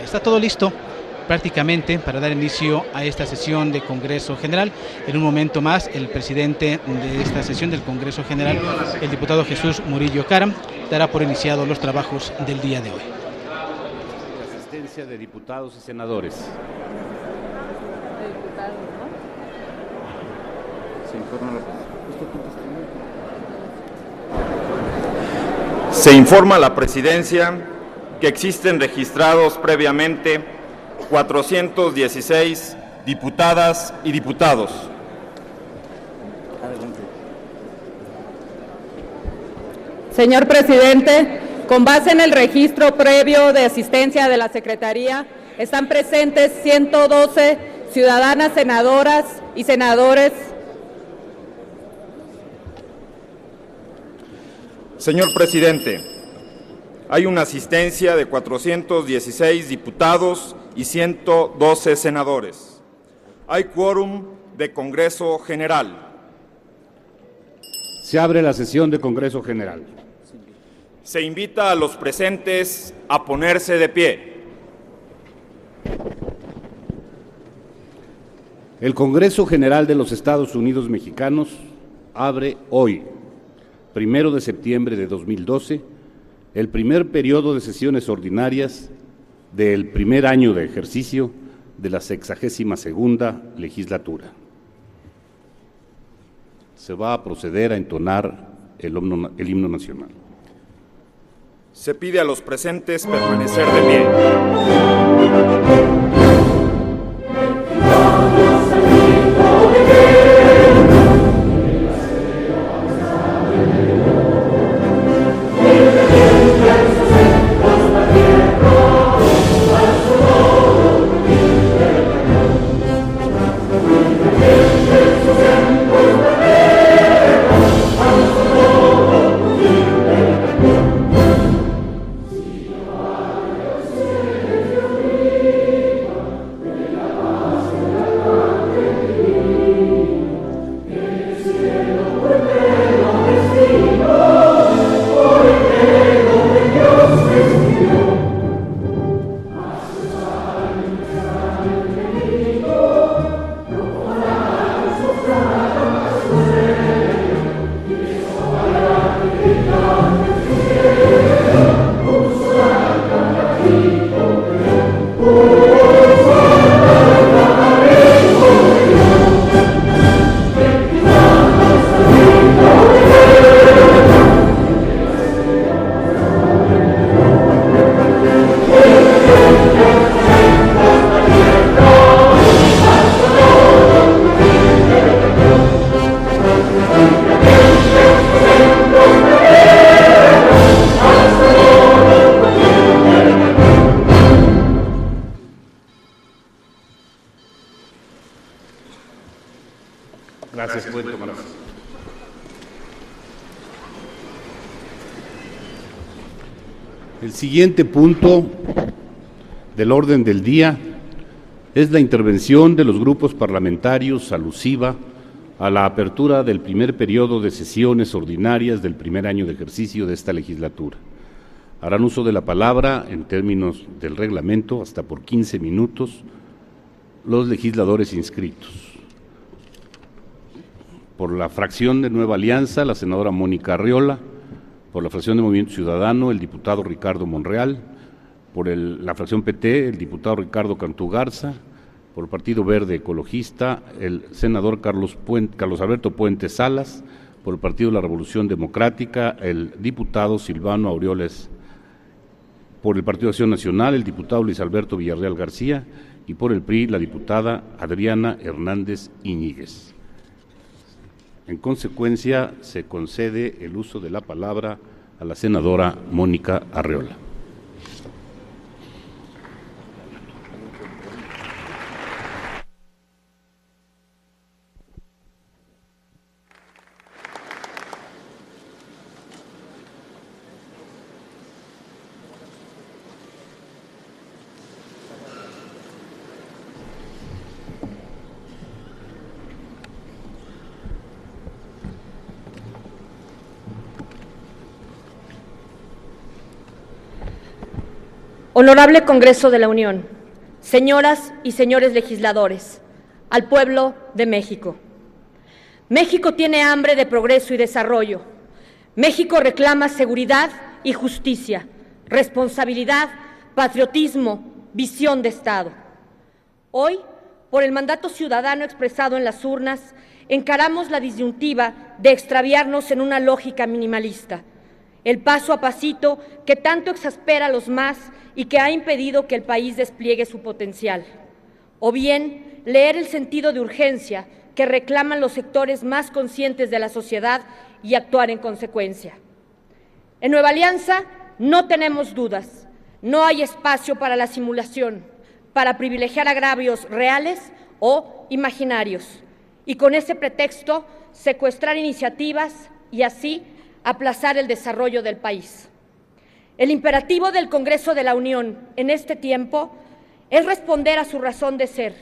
está todo listo prácticamente para dar inicio a esta sesión de Congreso General. En un momento más, el presidente de esta sesión del Congreso General, el diputado Jesús Murillo Caram, dará por iniciados los trabajos del día de hoy. La asistencia de diputados y senadores. Se informa a la presidencia que existen registrados previamente 416 diputadas y diputados. Señor presidente, con base en el registro previo de asistencia de la Secretaría, están presentes 112 ciudadanas senadoras y senadores. Señor presidente, hay una asistencia de 416 diputados y 112 senadores. Hay quórum de Congreso General. Se abre la sesión de Congreso General. Se invita a los presentes a ponerse de pie. El Congreso General de los Estados Unidos Mexicanos abre hoy, 1 de septiembre de 2012, el primer periodo de sesiones ordinarias del primer año de ejercicio de la 62ª legislatura. Se va a proceder a entonar el himno nacional. Se pide a los presentes permanecer de pie. Gracias, pueden tomar asiento. El siguiente punto del orden del día es la intervención de los grupos parlamentarios alusiva a la apertura del primer periodo de sesiones ordinarias del primer año de ejercicio de esta legislatura. Harán uso de la palabra, en términos del reglamento, hasta por 15 minutos, los legisladores inscritos. Por la fracción de Nueva Alianza, la senadora Mónica Arriola; por la fracción de Movimiento Ciudadano, el diputado Ricardo Monreal; por la fracción PT, el diputado Ricardo Cantú Garza; por el Partido Verde Ecologista, el senador Carlos Alberto Puente Salas; por el Partido de la Revolución Democrática, el diputado Silvano Aureoles; por el Partido de Acción Nacional, el diputado Luis Alberto Villarreal García; y por el PRI, la diputada Adriana Hernández Iñiguez. En consecuencia, se concede el uso de la palabra a la senadora Mónica Arriola. Honorable Congreso de la Unión, señoras y señores legisladores, al pueblo de México. México tiene hambre de progreso y desarrollo. México reclama seguridad y justicia, responsabilidad, patriotismo, visión de Estado. Hoy, por el mandato ciudadano expresado en las urnas, encaramos la disyuntiva de extraviarnos en una lógica minimalista, el paso a pasito que tanto exaspera a los más y que ha impedido que el país despliegue su potencial, o bien leer el sentido de urgencia que reclaman los sectores más conscientes de la sociedad y actuar en consecuencia. En Nueva Alianza no tenemos dudas, no hay espacio para la simulación, para privilegiar agravios reales o imaginarios, y con ese pretexto secuestrar iniciativas y así aplazar el desarrollo del país. El imperativo del Congreso de la Unión en este tiempo es responder a su razón de ser,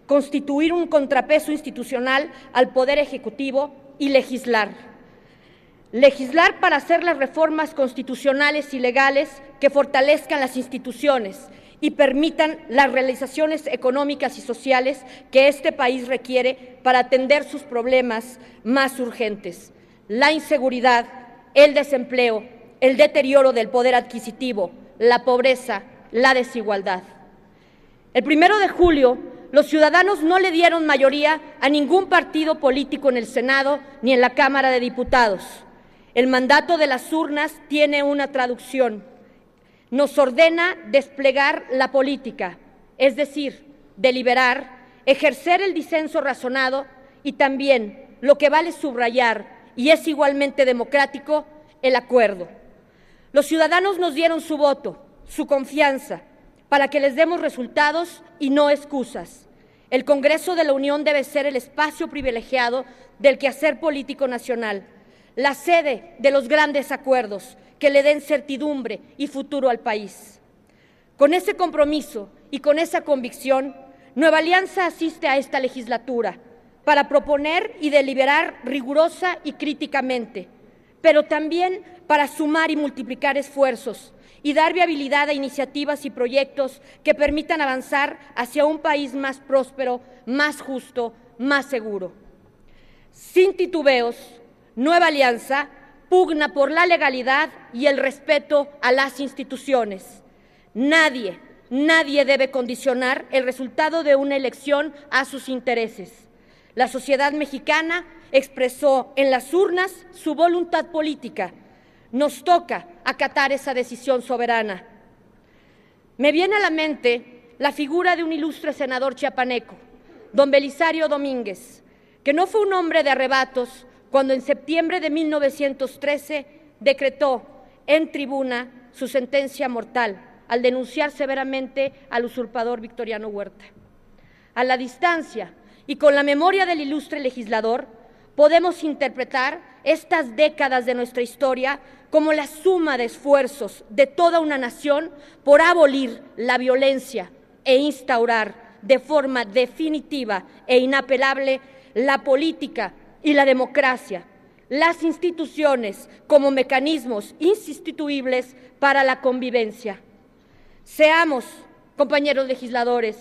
constituir un contrapeso institucional al Poder Ejecutivo y legislar. Legislar para hacer las reformas constitucionales y legales que fortalezcan las instituciones y permitan las realizaciones económicas y sociales que este país requiere para atender sus problemas más urgentes: la inseguridad, el desempleo, el deterioro del poder adquisitivo, la pobreza, la desigualdad. El 1 de julio, los ciudadanos no le dieron mayoría a ningún partido político en el Senado ni en la Cámara de Diputados. El mandato de las urnas tiene una traducción. Nos ordena desplegar la política, es decir, deliberar, ejercer el disenso razonado y también, lo que vale subrayar y es igualmente democrático, el acuerdo. Los ciudadanos nos dieron su voto, su confianza, para que les demos resultados y no excusas. El Congreso de la Unión debe ser el espacio privilegiado del quehacer político nacional, la sede de los grandes acuerdos que le den certidumbre y futuro al país. Con ese compromiso y con esa convicción, Nueva Alianza asiste a esta legislatura para proponer y deliberar rigurosa y críticamente, pero también para sumar y multiplicar esfuerzos y dar viabilidad a iniciativas y proyectos que permitan avanzar hacia un país más próspero, más justo, más seguro. Sin titubeos, Nueva Alianza pugna por la legalidad y el respeto a las instituciones. Nadie debe condicionar el resultado de una elección a sus intereses. La sociedad mexicana expresó en las urnas su voluntad política. Nos toca acatar esa decisión soberana. Me viene a la mente la figura de un ilustre senador chiapaneco, don Belisario Domínguez, que no fue un hombre de arrebatos cuando en septiembre de 1913 decretó en tribuna su sentencia mortal al denunciar severamente al usurpador Victoriano Huerta. A la distancia y con la memoria del ilustre legislador, podemos interpretar estas décadas de nuestra historia como la suma de esfuerzos de toda una nación por abolir la violencia e instaurar de forma definitiva e inapelable la política y la democracia, las instituciones como mecanismos insustituibles para la convivencia. Seamos, compañeros legisladores,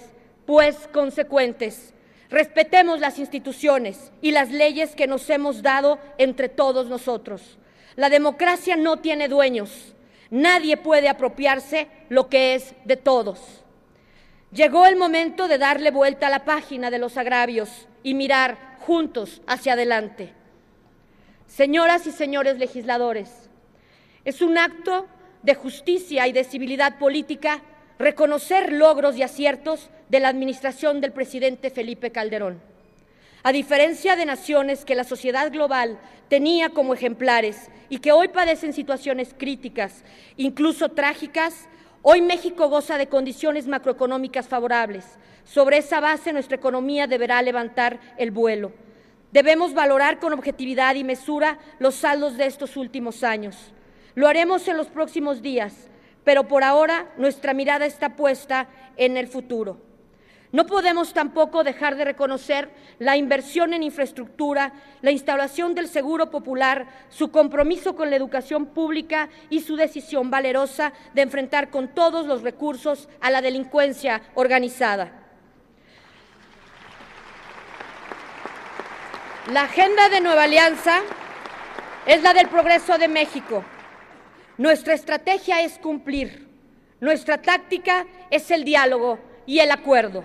pues consecuentes. Respetemos las instituciones y las leyes que nos hemos dado entre todos nosotros. La democracia no tiene dueños. Nadie puede apropiarse lo que es de todos. Llegó el momento de darle vuelta a la página de los agravios y mirar juntos hacia adelante. Señoras y señores legisladores, es un acto de justicia y de civilidad política reconocer logros y aciertos de la administración del presidente Felipe Calderón. A diferencia de naciones que la sociedad global tenía como ejemplares y que hoy padecen situaciones críticas, incluso trágicas, hoy México goza de condiciones macroeconómicas favorables. Sobre esa base, nuestra economía deberá levantar el vuelo. Debemos valorar con objetividad y mesura los saldos de estos últimos años. Lo haremos en los próximos días, pero por ahora nuestra mirada está puesta en el futuro. No podemos tampoco dejar de reconocer la inversión en infraestructura, la instalación del seguro popular, su compromiso con la educación pública y su decisión valerosa de enfrentar con todos los recursos a la delincuencia organizada. La agenda de Nueva Alianza es la del progreso de México. Nuestra estrategia es cumplir. Nuestra táctica es el diálogo y el acuerdo.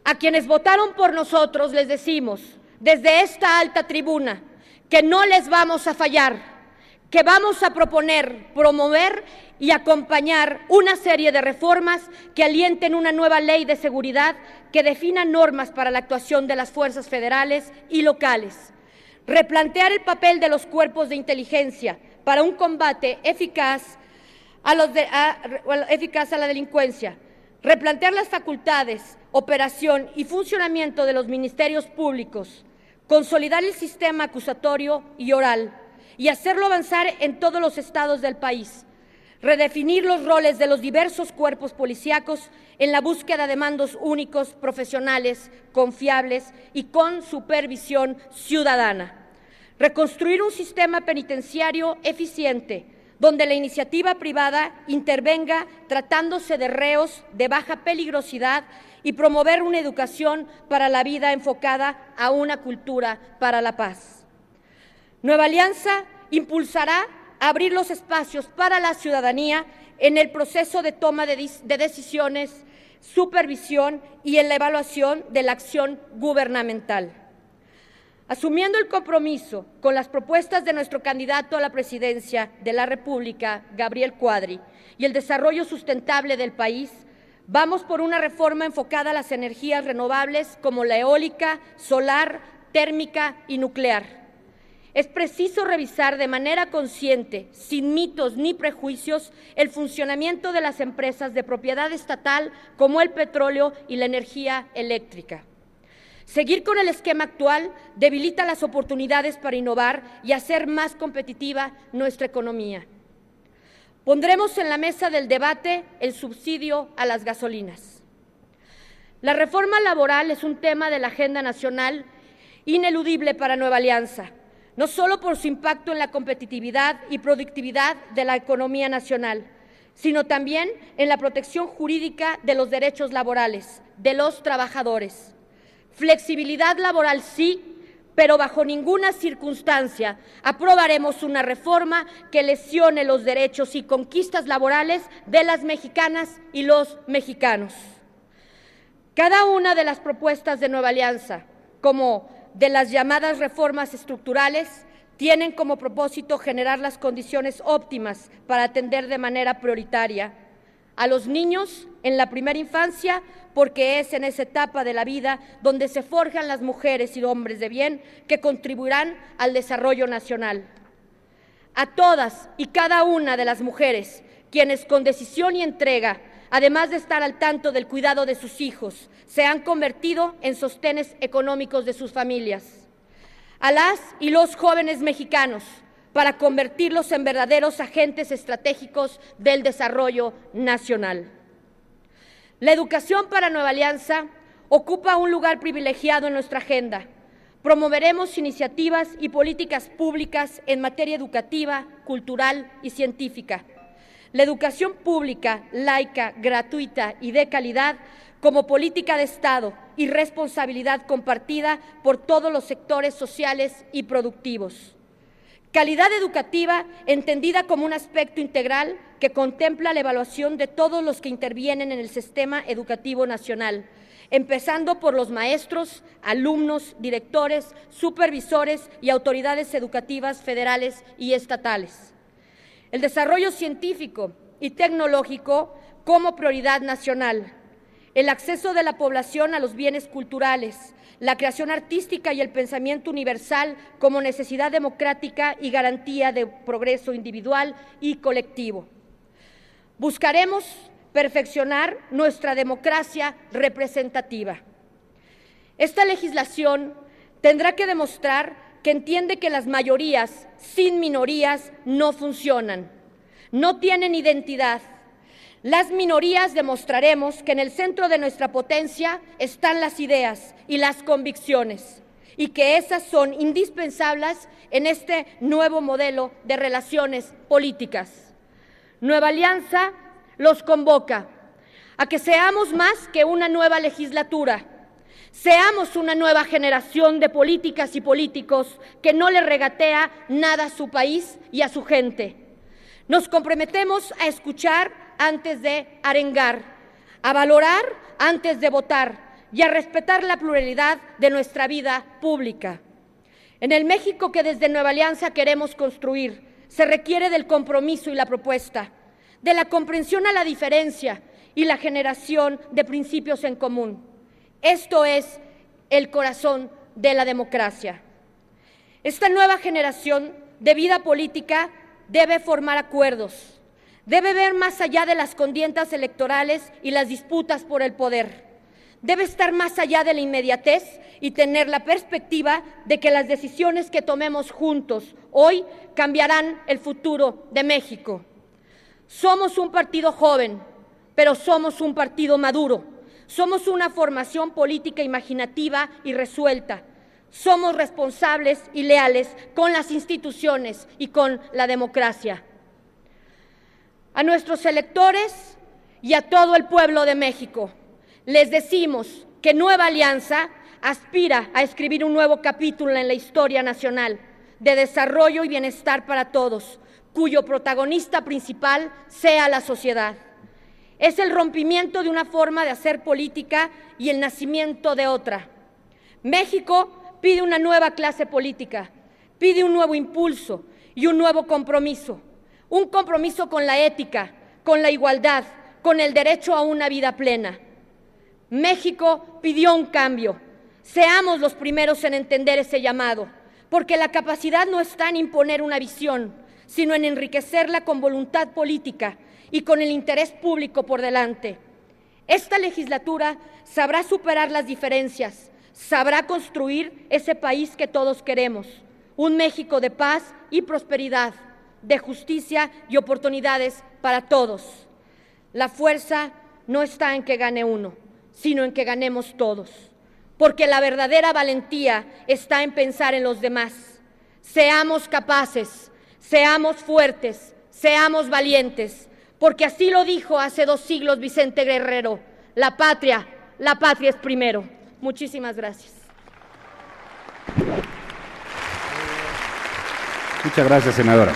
A quienes votaron por nosotros les decimos, desde esta alta tribuna, que no les vamos a fallar, que vamos a proponer, promover y acompañar una serie de reformas que alienten una nueva ley de seguridad que defina normas para la actuación de las fuerzas federales y locales, replantear el papel de los cuerpos de inteligencia para un combate eficaz a la delincuencia, replantear las facultades, operación y funcionamiento de los ministerios públicos, consolidar el sistema acusatorio y oral y hacerlo avanzar en todos los estados del país, redefinir los roles de los diversos cuerpos policíacos en la búsqueda de mandos únicos, profesionales, confiables y con supervisión ciudadana, reconstruir un sistema penitenciario eficiente, donde la iniciativa privada intervenga tratándose de reos de baja peligrosidad y promover una educación para la vida enfocada a una cultura para la paz. Nueva Alianza impulsará abrir los espacios para la ciudadanía en el proceso de toma de decisiones, supervisión y en la evaluación de la acción gubernamental. Asumiendo el compromiso con las propuestas de nuestro candidato a la presidencia de la República, Gabriel Cuadri, y el desarrollo sustentable del país, vamos por una reforma enfocada a las energías renovables como la eólica, solar, térmica y nuclear. Es preciso revisar de manera consciente, sin mitos ni prejuicios, el funcionamiento de las empresas de propiedad estatal como el petróleo y la energía eléctrica. Seguir con el esquema actual debilita las oportunidades para innovar y hacer más competitiva nuestra economía. Pondremos en la mesa del debate el subsidio a las gasolinas. La reforma laboral es un tema de la agenda nacional ineludible para Nueva Alianza, no solo por su impacto en la competitividad y productividad de la economía nacional, sino también en la protección jurídica de los derechos laborales de los trabajadores. Flexibilidad laboral sí, pero bajo ninguna circunstancia aprobaremos una reforma que lesione los derechos y conquistas laborales de las mexicanas y los mexicanos. Cada una de las propuestas de Nueva Alianza, como de las llamadas reformas estructurales, tienen como propósito generar las condiciones óptimas para atender de manera prioritaria a los niños en la primera infancia, porque es en esa etapa de la vida donde se forjan las mujeres y hombres de bien que contribuirán al desarrollo nacional. A todas y cada una de las mujeres, quienes con decisión y entrega, además de estar al tanto del cuidado de sus hijos, se han convertido en sostenes económicos de sus familias. A las y los jóvenes mexicanos, para convertirlos en verdaderos agentes estratégicos del desarrollo nacional. La educación para Nueva Alianza ocupa un lugar privilegiado en nuestra agenda. Promoveremos iniciativas y políticas públicas en materia educativa, cultural y científica. La educación pública, laica, gratuita y de calidad como política de Estado y responsabilidad compartida por todos los sectores sociales y productivos. Calidad educativa entendida como un aspecto integral que contempla la evaluación de todos los que intervienen en el sistema educativo nacional, empezando por los maestros, alumnos, directores, supervisores y autoridades educativas federales y estatales. El desarrollo científico y tecnológico como prioridad nacional, el acceso de la población a los bienes culturales, la creación artística y el pensamiento universal como necesidad democrática y garantía de progreso individual y colectivo. Buscaremos perfeccionar nuestra democracia representativa. Esta legislación tendrá que demostrar que entiende que las mayorías sin minorías no funcionan, no tienen identidad. Las minorías demostraremos que en el centro de nuestra potencia están las ideas y las convicciones, y que esas son indispensables en este nuevo modelo de relaciones políticas. Nueva Alianza los convoca a que seamos más que una nueva legislatura, seamos una nueva generación de políticas y políticos que no le regatea nada a su país y a su gente. Nos comprometemos a escuchar antes de arengar, a valorar antes de votar y a respetar la pluralidad de nuestra vida pública. En el México que desde Nueva Alianza queremos construir, se requiere del compromiso y la propuesta, de la comprensión a la diferencia y la generación de principios en común. Esto es el corazón de la democracia. Esta nueva generación de vida política debe formar acuerdos, debe ver más allá de las contiendas electorales y las disputas por el poder. Debe estar más allá de la inmediatez y tener la perspectiva de que las decisiones que tomemos juntos hoy cambiarán el futuro de México. Somos un partido joven, pero somos un partido maduro. Somos una formación política imaginativa y resuelta. Somos responsables y leales con las instituciones y con la democracia. A nuestros electores y a todo el pueblo de México, les decimos que Nueva Alianza aspira a escribir un nuevo capítulo en la historia nacional de desarrollo y bienestar para todos, cuyo protagonista principal sea la sociedad. Es el rompimiento de una forma de hacer política y el nacimiento de otra. México pide una nueva clase política, pide un nuevo impulso y un nuevo compromiso. Un compromiso con la ética, con la igualdad, con el derecho a una vida plena. México pidió un cambio. Seamos los primeros en entender ese llamado, porque la capacidad no está en imponer una visión, sino en enriquecerla con voluntad política y con el interés público por delante. Esta legislatura sabrá superar las diferencias, sabrá construir ese país que todos queremos, un México de paz y prosperidad, de justicia y oportunidades para todos. La fuerza no está en que gane uno, sino en que ganemos todos, porque la verdadera valentía está en pensar en los demás. Seamos capaces, seamos fuertes, seamos valientes, porque así lo dijo hace 2 siglos Vicente Guerrero: la patria es primero. Muchísimas gracias. Muchas gracias, senadora.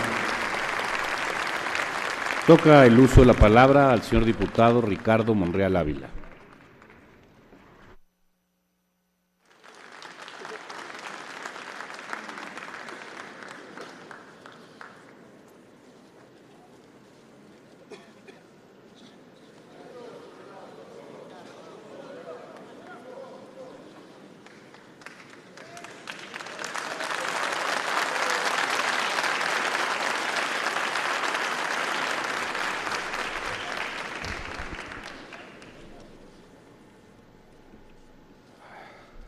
Toca el uso de la palabra al señor diputado Ricardo Monreal Ávila.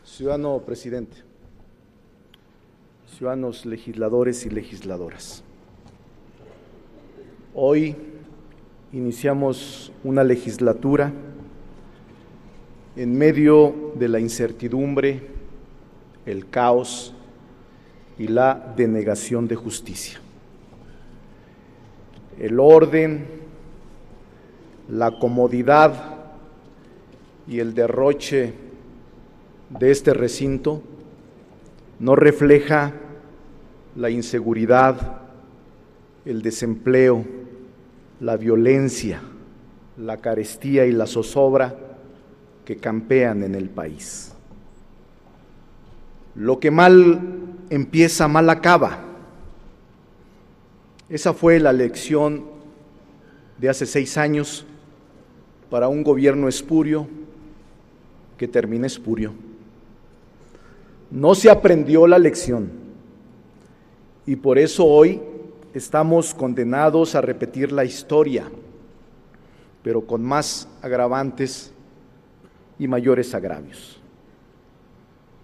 Ciudadano presidente, ciudadanos legisladores y legisladoras, hoy iniciamos una legislatura en medio de la incertidumbre, el caos y la denegación de justicia. El orden, la comodidad y el derroche de este recinto no refleja la inseguridad, el desempleo, la violencia, la carestía y la zozobra que campean en el país. Lo que mal empieza, mal acaba. Esa fue la lección de hace 6 años para un gobierno espurio que termina espurio. No se aprendió la lección y por eso hoy estamos condenados a repetir la historia, pero con más agravantes y mayores agravios.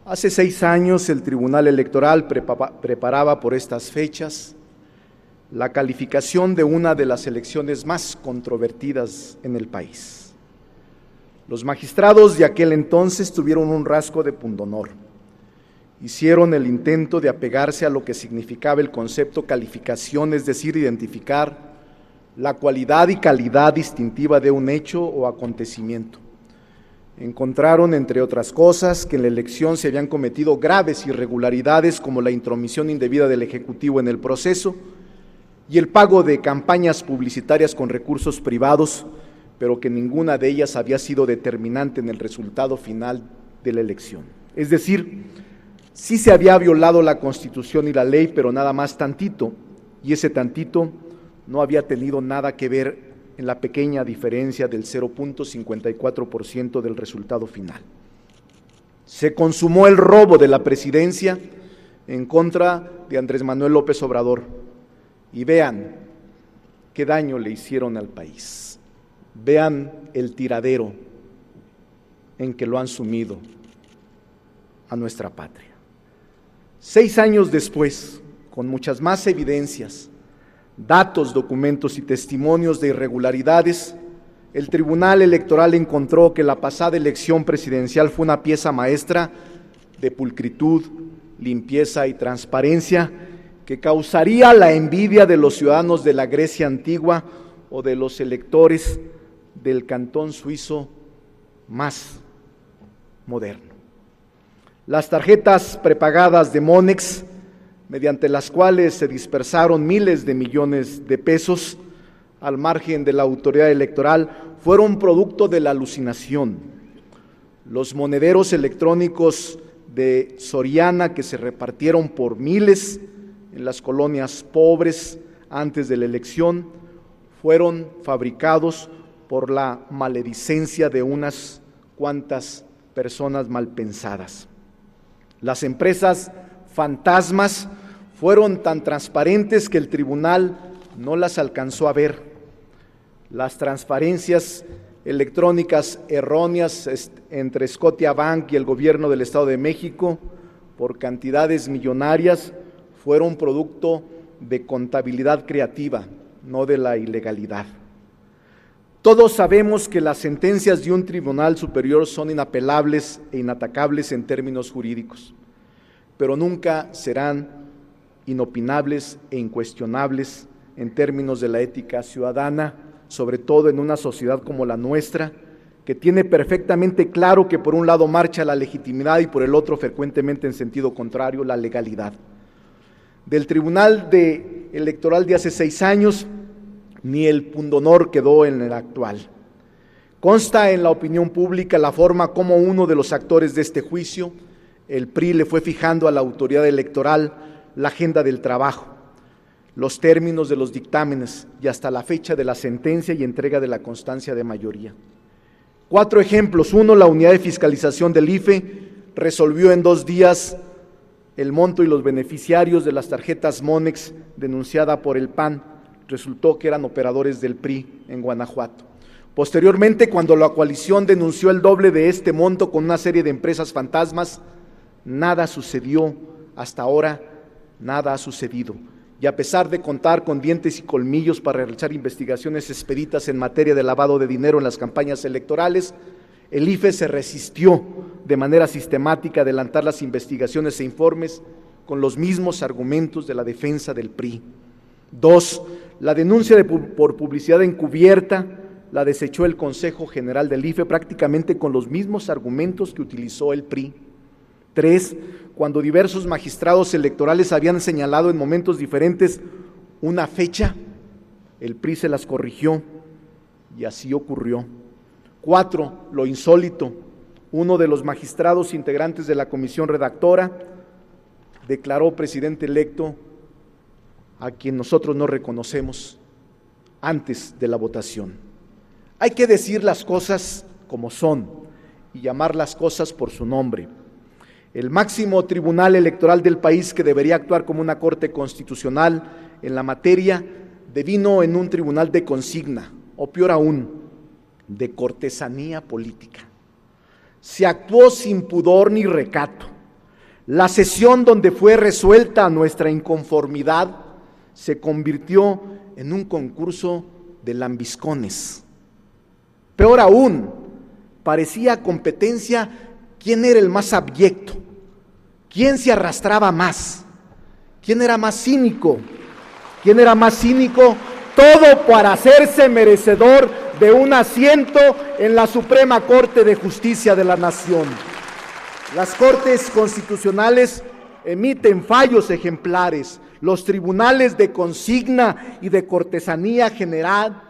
Hace 6 años el Tribunal Electoral preparaba por estas fechas la calificación de una de las elecciones más controvertidas en el país. Los magistrados de aquel entonces tuvieron un rasgo de pundonor. Hicieron el intento de apegarse a lo que significaba el concepto calificación, es decir, identificar la cualidad y calidad distintiva de un hecho o acontecimiento. Encontraron, entre otras cosas, que en la elección se habían cometido graves irregularidades como la intromisión indebida del Ejecutivo en el proceso y el pago de campañas publicitarias con recursos privados, pero que ninguna de ellas había sido determinante en el resultado final de la elección. Es decir, sí se había violado la Constitución y la ley, pero nada más tantito, y ese tantito no había tenido nada que ver en la pequeña diferencia del 0.54% del resultado final. Se consumó el robo de la presidencia en contra de Andrés Manuel López Obrador, y vean qué daño le hicieron al país. Vean el tiradero en que lo han sumido a nuestra patria. 6 años después, con muchas más evidencias, datos, documentos y testimonios de irregularidades, el Tribunal Electoral encontró que la pasada elección presidencial fue una pieza maestra de pulcritud, limpieza y transparencia que causaría la envidia de los ciudadanos de la Grecia antigua o de los electores del cantón suizo más moderno. Las tarjetas prepagadas de Monex, mediante las cuales se dispersaron miles de millones de pesos al margen de la autoridad electoral, fueron producto de la alucinación. Los monederos electrónicos de Soriana, que se repartieron por miles en las colonias pobres antes de la elección, fueron fabricados por la maledicencia de unas cuantas personas malpensadas. Las empresas fantasmas fueron tan transparentes que el tribunal no las alcanzó a ver. Las transferencias electrónicas erróneas entre Scotiabank y el gobierno del Estado de México por cantidades millonarias fueron producto de contabilidad creativa, no de la ilegalidad. Todos sabemos que las sentencias de un tribunal superior son inapelables e inatacables en términos jurídicos, pero nunca serán inopinables e incuestionables en términos de la ética ciudadana, sobre todo en una sociedad como la nuestra, que tiene perfectamente claro que por un lado marcha la legitimidad y por el otro, frecuentemente en sentido contrario, la legalidad. Del Tribunal Electoral de hace 6 años, ni el pundonor quedó en el actual. Consta en la opinión pública la forma como uno de los actores de este juicio, el PRI, le fue fijando a la autoridad electoral la agenda del trabajo, los términos de los dictámenes y hasta la fecha de la sentencia y entrega de la constancia de mayoría. 4 ejemplos. 1, la unidad de fiscalización del IFE resolvió en 2 días el monto y los beneficiarios de las tarjetas Monex denunciada por el PAN. Resultó que eran operadores del PRI en Guanajuato. Posteriormente, cuando la coalición denunció el doble de este monto con una serie de empresas fantasmas, nada sucedió. Hasta ahora, nada ha sucedido. Y a pesar de contar con dientes y colmillos para realizar investigaciones expeditas en materia de lavado de dinero en las campañas electorales, el IFE se resistió de manera sistemática a adelantar las investigaciones e informes con los mismos argumentos de la defensa del PRI. 2, la denuncia por publicidad encubierta la desechó el Consejo General del IFE prácticamente con los mismos argumentos que utilizó el PRI. 3, cuando diversos magistrados electorales habían señalado en momentos diferentes una fecha, el PRI se las corrigió y así ocurrió. 4, lo insólito, uno de los magistrados integrantes de la comisión redactora declaró presidente electo a quien nosotros no reconocemos antes de la votación. Hay que decir las cosas como son y llamar las cosas por su nombre. El máximo tribunal electoral del país, que debería actuar como una corte constitucional en la materia, devino en un tribunal de consigna, o peor aún, de cortesanía política. Se actuó sin pudor ni recato. La sesión donde fue resuelta nuestra inconformidad se convirtió en un concurso de lambiscones. Peor aún, parecía competencia quién era el más abyecto, quién se arrastraba más, quién era más cínico, todo para hacerse merecedor de un asiento en la Suprema Corte de Justicia de la Nación. Las Cortes Constitucionales emiten fallos ejemplares, los tribunales de consigna y de cortesanía general,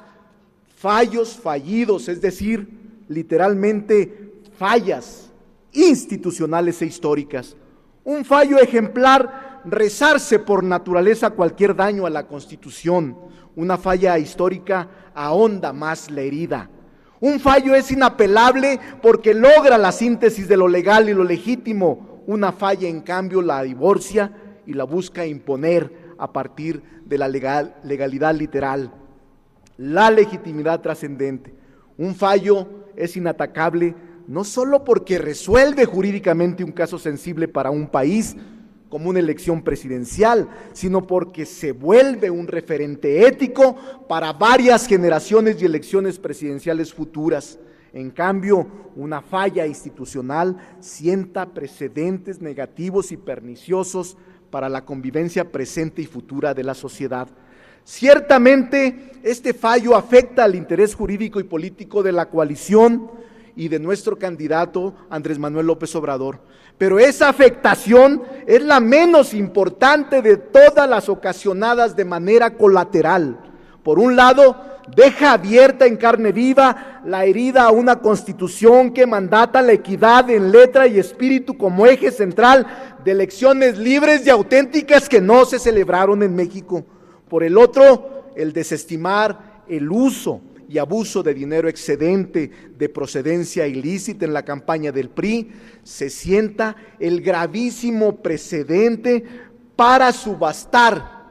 fallos fallidos, es decir, literalmente fallas institucionales e históricas. Un fallo ejemplar, rezarse por naturaleza cualquier daño a la Constitución. Una falla histórica ahonda más la herida. Un fallo es inapelable porque logra la síntesis de lo legal y lo legítimo. Una falla, en cambio, la divorcia y la busca imponer a partir de la legalidad literal, la legitimidad trascendente. Un fallo es inatacable no solo porque resuelve jurídicamente un caso sensible para un país, como una elección presidencial, sino porque se vuelve un referente ético para varias generaciones y elecciones presidenciales futuras. En cambio, una falla institucional sienta precedentes negativos y perniciosos para la convivencia presente y futura de la sociedad. Ciertamente, este fallo afecta al interés jurídico y político de la coalición y de nuestro candidato Andrés Manuel López Obrador, pero esa afectación es la menos importante de todas las ocasionadas de manera colateral. Por un lado, deja abierta en carne viva la herida a una Constitución que mandata la equidad en letra y espíritu como eje central de elecciones libres y auténticas que no se celebraron en México. Por el otro, el desestimar el uso y abuso de dinero excedente de procedencia ilícita en la campaña del PRI, se sienta el gravísimo precedente para subastar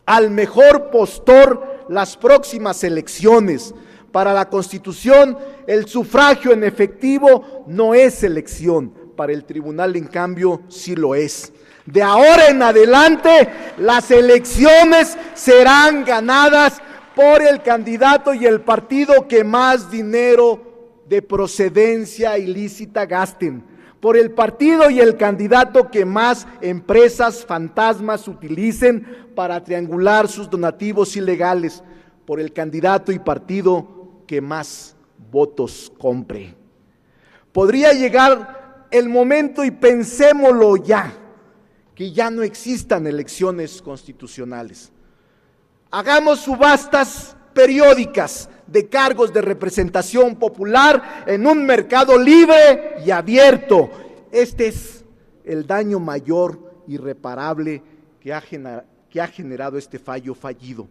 al mejor postor las próximas elecciones. Para la Constitución, el sufragio en efectivo no es elección, para el tribunal, en cambio, sí lo es. De ahora en adelante, las elecciones serán ganadas por el candidato y el partido que más dinero de procedencia ilícita gasten, por el partido y el candidato que más empresas fantasmas utilicen para triangular sus donativos ilegales, por el candidato y partido que más votos compre. Podría llegar el momento, y pensémoslo ya, que ya no existan elecciones constitucionales. Hagamos subastas periódicas de cargos de representación popular en un mercado libre y abierto. Este es el daño mayor, irreparable, que ha generado este fallo fallido.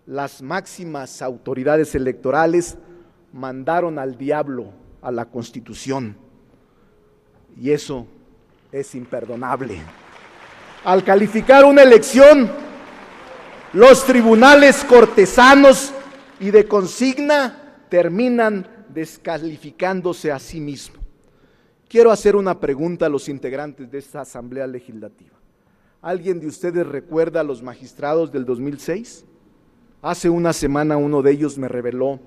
Las máximas autoridades electorales mandaron al diablo a la Constitución, y eso es imperdonable. Al calificar una elección, los tribunales cortesanos y de consigna terminan descalificándose a sí mismos. Quiero hacer una pregunta a los integrantes de esta Asamblea Legislativa. ¿Alguien de ustedes recuerda a los magistrados del 2006? Hace una semana uno de ellos me reveló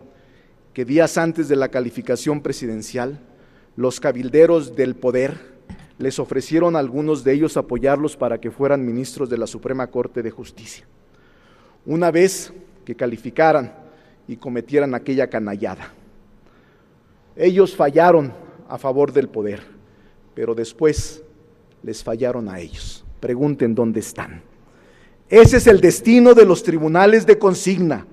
que días antes de la calificación presidencial, los cabilderos del poder les ofrecieron a algunos de ellos apoyarlos para que fueran ministros de la Suprema Corte de Justicia. Una vez que calificaran y cometieran aquella canallada. Ellos fallaron a favor del poder, pero después les fallaron a ellos. Pregunten dónde están. Ese es el destino de los tribunales de consigna.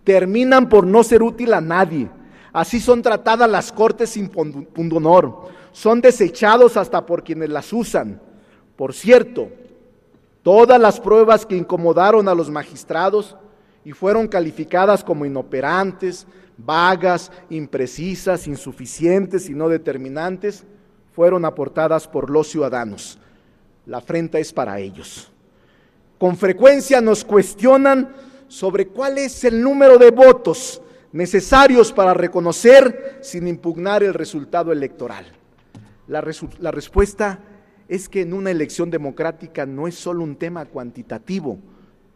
Terminan por no ser útil a nadie. Así son tratadas las cortes sin pundonor. Son desechados hasta por quienes las usan. Por cierto, todas las pruebas que incomodaron a los magistrados y fueron calificadas como inoperantes, vagas, imprecisas, insuficientes y no determinantes, fueron aportadas por los ciudadanos. La afrenta es para ellos. Con frecuencia nos cuestionan sobre cuál es el número de votos necesarios para reconocer sin impugnar el resultado electoral. La respuesta es que en una elección democrática no es solo un tema cuantitativo,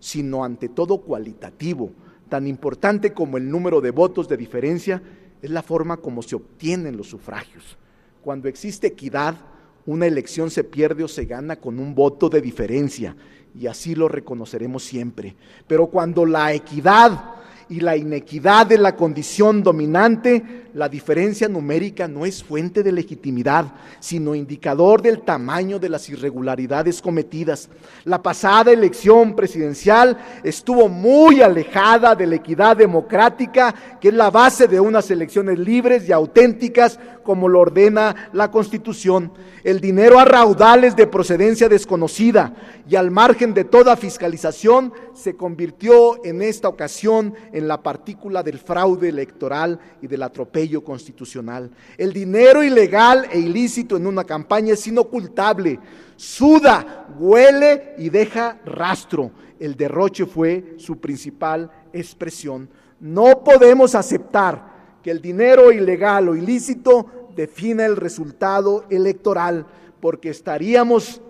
sino ante todo cualitativo. Tan importante como el número de votos de diferencia es la forma como se obtienen los sufragios. Cuando existe equidad, una elección se pierde o se gana con un voto de diferencia, y así lo reconoceremos siempre. Pero cuando la equidad y la inequidad de la condición dominante, la diferencia numérica no es fuente de legitimidad, sino indicador del tamaño de las irregularidades cometidas. La pasada elección presidencial estuvo muy alejada de la equidad democrática, que es la base de unas elecciones libres y auténticas, como lo ordena la Constitución. El dinero a raudales de procedencia desconocida y al margen de toda fiscalización se convirtió en esta ocasión en la partícula del fraude electoral y del atropello constitucional. El dinero ilegal e ilícito en una campaña es inocultable, suda, huele y deja rastro. El derroche fue su principal expresión. No podemos aceptar que el dinero ilegal o ilícito defina el resultado electoral, porque estaríamos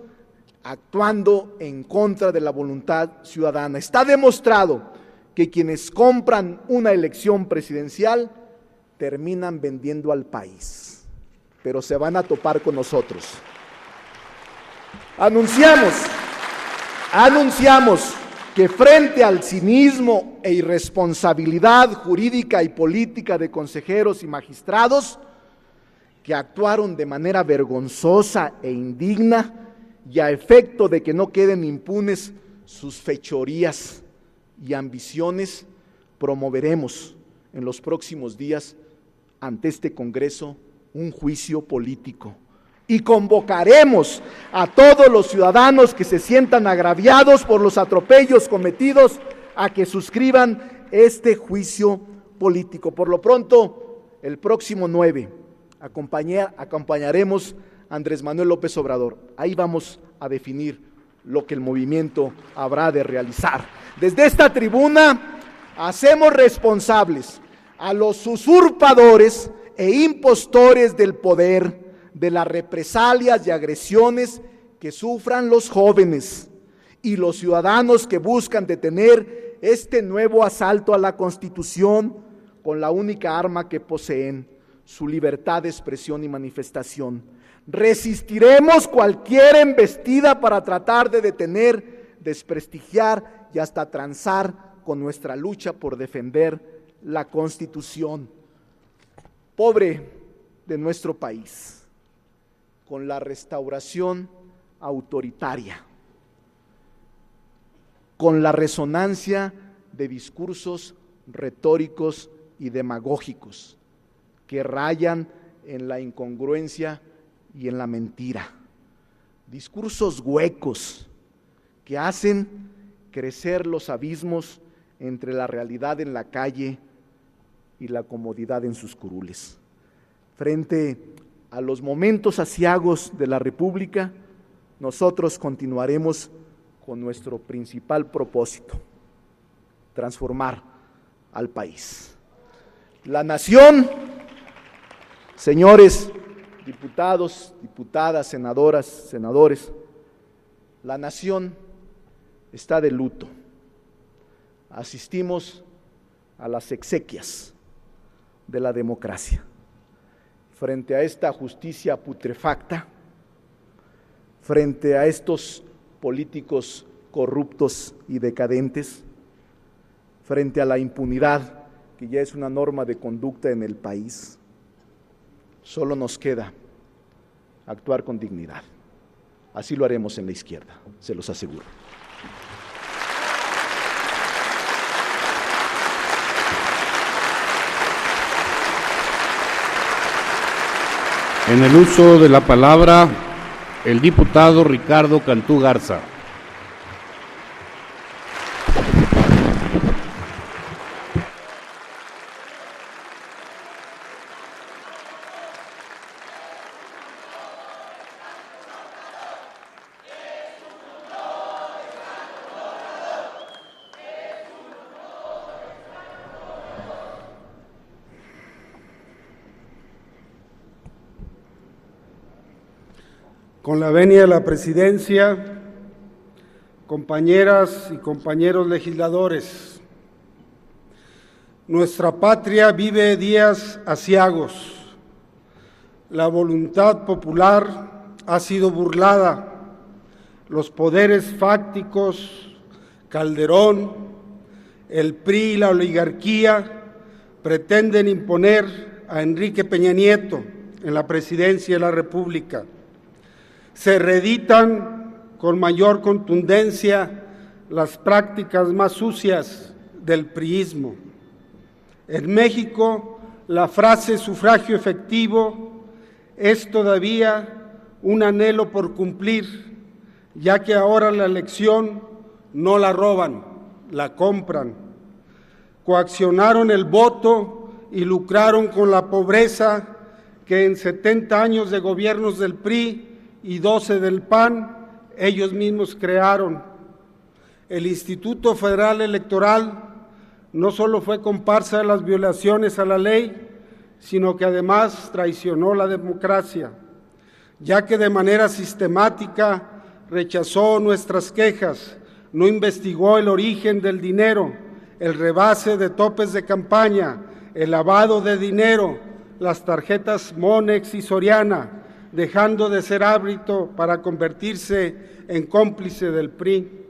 actuando en contra de la voluntad ciudadana. Está demostrado que quienes compran una elección presidencial terminan vendiendo al país, pero se van a topar con nosotros. Anunciamos que frente al cinismo e irresponsabilidad jurídica y política de consejeros y magistrados que actuaron de manera vergonzosa e indigna y a efecto de que no queden impunes sus fechorías y ambiciones, promoveremos en los próximos días ante este Congreso un juicio político y convocaremos a todos los ciudadanos que se sientan agraviados por los atropellos cometidos a que suscriban este juicio político. Por lo pronto, el próximo 9 acompañaremos a Andrés Manuel López Obrador. Ahí vamos a definir lo que el movimiento habrá de realizar. Desde esta tribuna hacemos responsables a los usurpadores e impostores del poder de las represalias y agresiones que sufran los jóvenes y los ciudadanos que buscan detener este nuevo asalto a la Constitución con la única arma que poseen, su libertad de expresión y manifestación. Resistiremos cualquier embestida para tratar de detener, desprestigiar y hasta transar con nuestra lucha por defender la Constitución. Pobre de nuestro país, con la restauración autoritaria, con la resonancia de discursos retóricos y demagógicos que rayan en la incongruencia y en la mentira, discursos huecos que hacen crecer los abismos entre la realidad en la calle y la comodidad en sus curules. Frente a los momentos aciagos de la República, nosotros continuaremos con nuestro principal propósito: transformar al país. La nación, señores diputados, diputadas, senadoras, senadores, la nación está de luto. Asistimos a las exequias de la democracia. Frente a esta justicia putrefacta, frente a estos políticos corruptos y decadentes, frente a la impunidad que ya es una norma de conducta en el país, solo nos queda actuar con dignidad. Así lo haremos en la izquierda, se los aseguro. En el uso de la palabra, el diputado Ricardo Cantú Garza. Con la venia de la presidencia, compañeras y compañeros legisladores, nuestra patria vive días aciagos. La voluntad popular ha sido burlada. Los poderes fácticos, Calderón, el PRI y la oligarquía pretenden imponer a Enrique Peña Nieto en la presidencia de la República. Se reeditan con mayor contundencia las prácticas más sucias del priismo. En México, la frase sufragio efectivo es todavía un anhelo por cumplir, ya que ahora la elección no la roban, la compran. Coaccionaron el voto y lucraron con la pobreza que en 70 años de gobiernos del PRI y 12 del PAN ellos mismos crearon. El Instituto Federal Electoral no solo fue comparsa de las violaciones a la ley, sino que además traicionó la democracia, ya que de manera sistemática rechazó nuestras quejas, no investigó el origen del dinero, el rebase de topes de campaña, el lavado de dinero, las tarjetas Monex y Soriana, dejando de ser árbitro para convertirse en cómplice del PRI.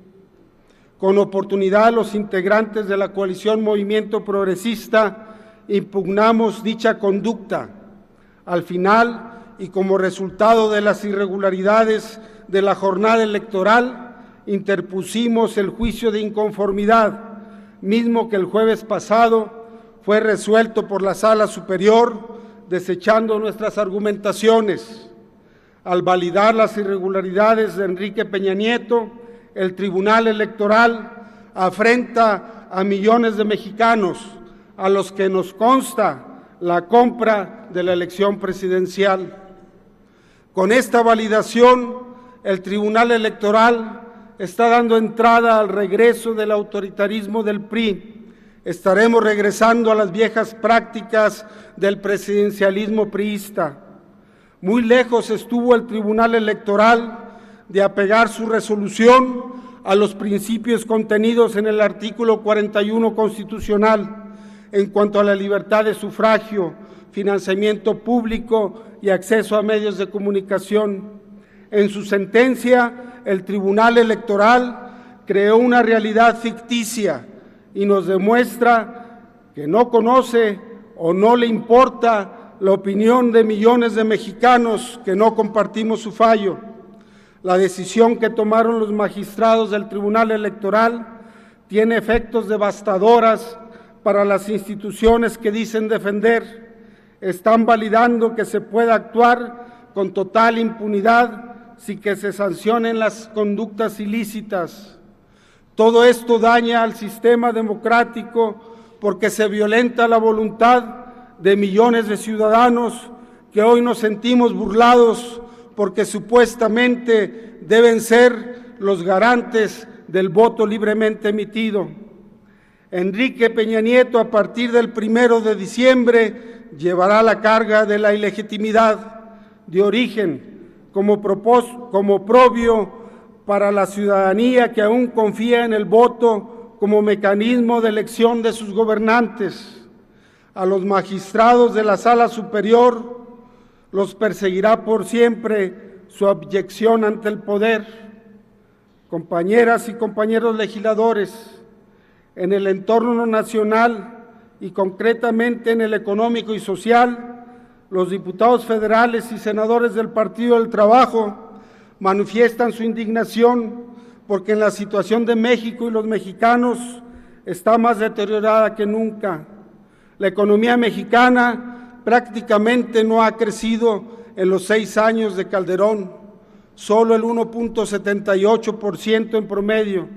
Con oportunidad, los integrantes de la coalición Movimiento Progresista impugnamos dicha conducta. Al final, y como resultado de las irregularidades de la jornada electoral, interpusimos el juicio de inconformidad, mismo que el jueves pasado fue resuelto por la Sala Superior, desechando nuestras argumentaciones. Al validar las irregularidades de Enrique Peña Nieto, el Tribunal Electoral afrenta a millones de mexicanos a los que nos consta la compra de la elección presidencial. Con esta validación, el Tribunal Electoral está dando entrada al regreso del autoritarismo del PRI. Estaremos regresando a las viejas prácticas del presidencialismo priista. Muy lejos estuvo el Tribunal Electoral de apegar su resolución a los principios contenidos en el artículo 41 constitucional en cuanto a la libertad de sufragio, financiamiento público y acceso a medios de comunicación. En su sentencia, el Tribunal Electoral creó una realidad ficticia y nos demuestra que no conoce o no le importa la opinión de millones de mexicanos que no compartimos su fallo. La decisión que tomaron los magistrados del Tribunal Electoral tiene efectos devastadores para las instituciones que dicen defender. Están validando que se pueda actuar con total impunidad sin que se sancionen las conductas ilícitas. Todo esto daña al sistema democrático porque se violenta la voluntad de millones de ciudadanos que hoy nos sentimos burlados porque supuestamente deben ser los garantes del voto libremente emitido. Enrique Peña Nieto, a partir del 1 de diciembre, llevará la carga de la ilegitimidad de origen como propio para la ciudadanía que aún confía en el voto como mecanismo de elección de sus gobernantes. A los magistrados de la Sala Superior los perseguirá por siempre su abyección ante el poder. Compañeras y compañeros legisladores, en el entorno nacional y concretamente en el económico y social, los diputados federales y senadores del Partido del Trabajo manifiestan su indignación porque en la situación de México y los mexicanos está más deteriorada que nunca. La economía mexicana prácticamente no ha crecido en los 6 años de Calderón, solo el 1.78% en promedio.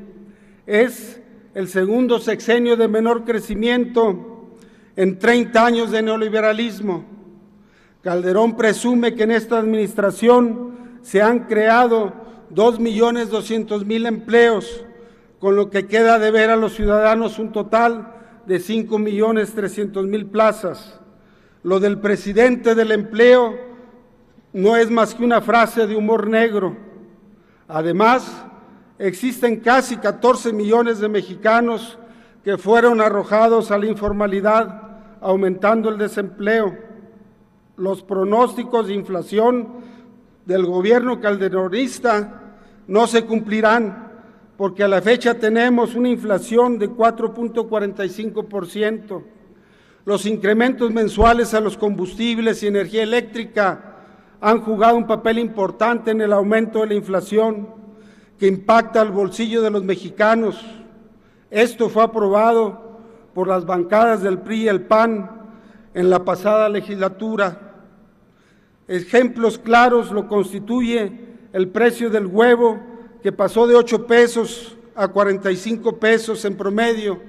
Es el segundo sexenio de menor crecimiento en 30 años de neoliberalismo. Calderón presume que en esta administración se han creado 2.200.000 empleos, con lo que queda de ver a los ciudadanos un total de 5.300.000 plazas. Lo del presidente del empleo no es más que una frase de humor negro. Además, Existen casi 14 millones de mexicanos que fueron arrojados a la informalidad, aumentando el desempleo. Los pronósticos de inflación del gobierno calderonista no se cumplirán, porque a la fecha tenemos una inflación de 4.45%. Los incrementos mensuales a los combustibles y energía eléctrica han jugado un papel importante en el aumento de la inflación, que impacta al bolsillo de los mexicanos. Esto fue aprobado por las bancadas del PRI y el PAN en la pasada legislatura. Ejemplos claros lo constituye el precio del huevo, que pasó de 8 pesos a 45 pesos en promedio,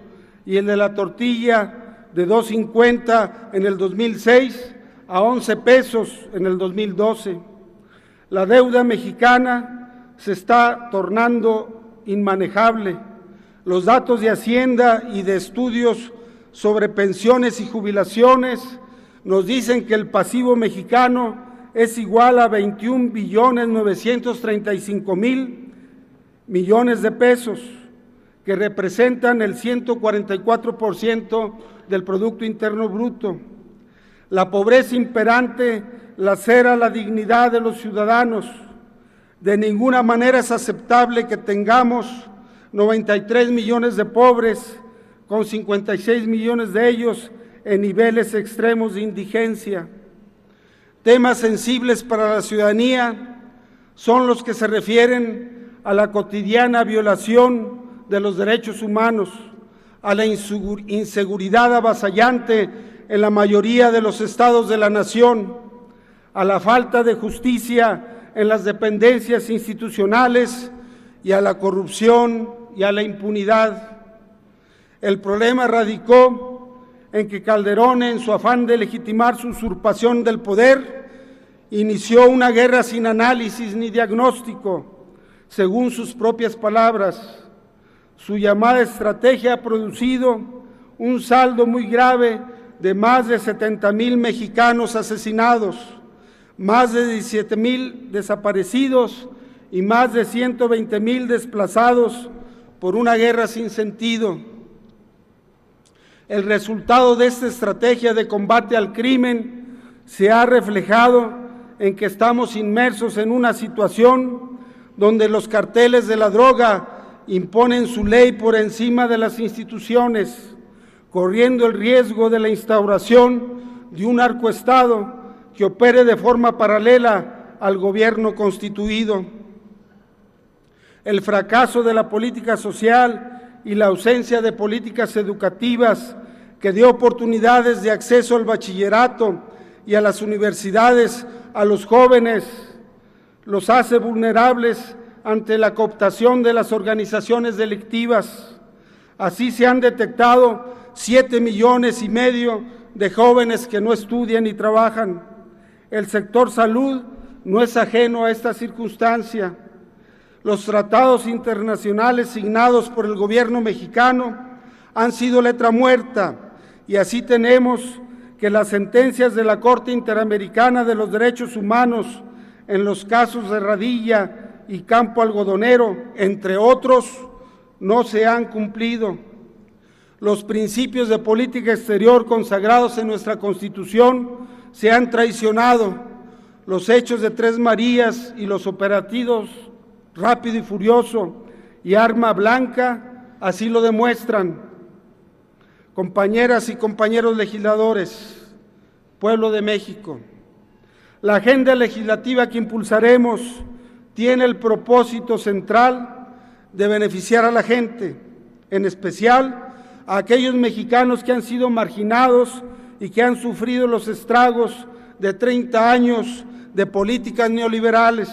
y el de la tortilla de 2.50 en el 2006 a 11 pesos en el 2012. La deuda mexicana se está tornando inmanejable. Los datos de Hacienda y de estudios sobre pensiones y jubilaciones nos dicen que el pasivo mexicano es igual a 21.935.000 millones de pesos, que representan el 144% del Producto Interno Bruto. La pobreza imperante lacera la dignidad de los ciudadanos. De ninguna manera es aceptable que tengamos 93 millones de pobres, con 56 millones de ellos en niveles extremos de indigencia. Temas sensibles para la ciudadanía son los que se refieren a la cotidiana violación de los derechos humanos, a la inseguridad avasallante en la mayoría de los estados de la nación, a la falta de justicia en las dependencias institucionales y a la corrupción y a la impunidad. El problema radicó en que Calderón, en su afán de legitimar su usurpación del poder, inició una guerra sin análisis ni diagnóstico. Según sus propias palabras, su llamada estrategia ha producido un saldo muy grave de más de 70,000 mexicanos asesinados, más de 17,000 desaparecidos y más de 120,000 desplazados por una guerra sin sentido. El resultado de esta estrategia de combate al crimen se ha reflejado en que estamos inmersos en una situación donde los carteles de la droga imponen su ley por encima de las instituciones, corriendo el riesgo de la instauración de un narcoestado que opere de forma paralela al gobierno constituido. El fracaso de la política social y la ausencia de políticas educativas que dio oportunidades de acceso al bachillerato y a las universidades a los jóvenes los hace vulnerables ante la cooptación de las organizaciones delictivas. Así se han detectado 7,5 millones de jóvenes que no estudian ni trabajan. El sector salud no es ajeno a esta circunstancia. Los tratados internacionales signados por el gobierno mexicano han sido letra muerta, y así tenemos que las sentencias de la Corte Interamericana de los Derechos Humanos en los casos de Radilla y Campo Algodonero, entre otros, no se han cumplido. Los principios de política exterior consagrados en nuestra Constitución se han traicionado. Los hechos de Tres Marías y los operativos Rápido y Furioso y Arma Blanca así lo demuestran. Compañeras y compañeros legisladores, pueblo de México, la agenda legislativa que impulsaremos tiene el propósito central de beneficiar a la gente, en especial a aquellos mexicanos que han sido marginados y que han sufrido los estragos de 30 años de políticas neoliberales.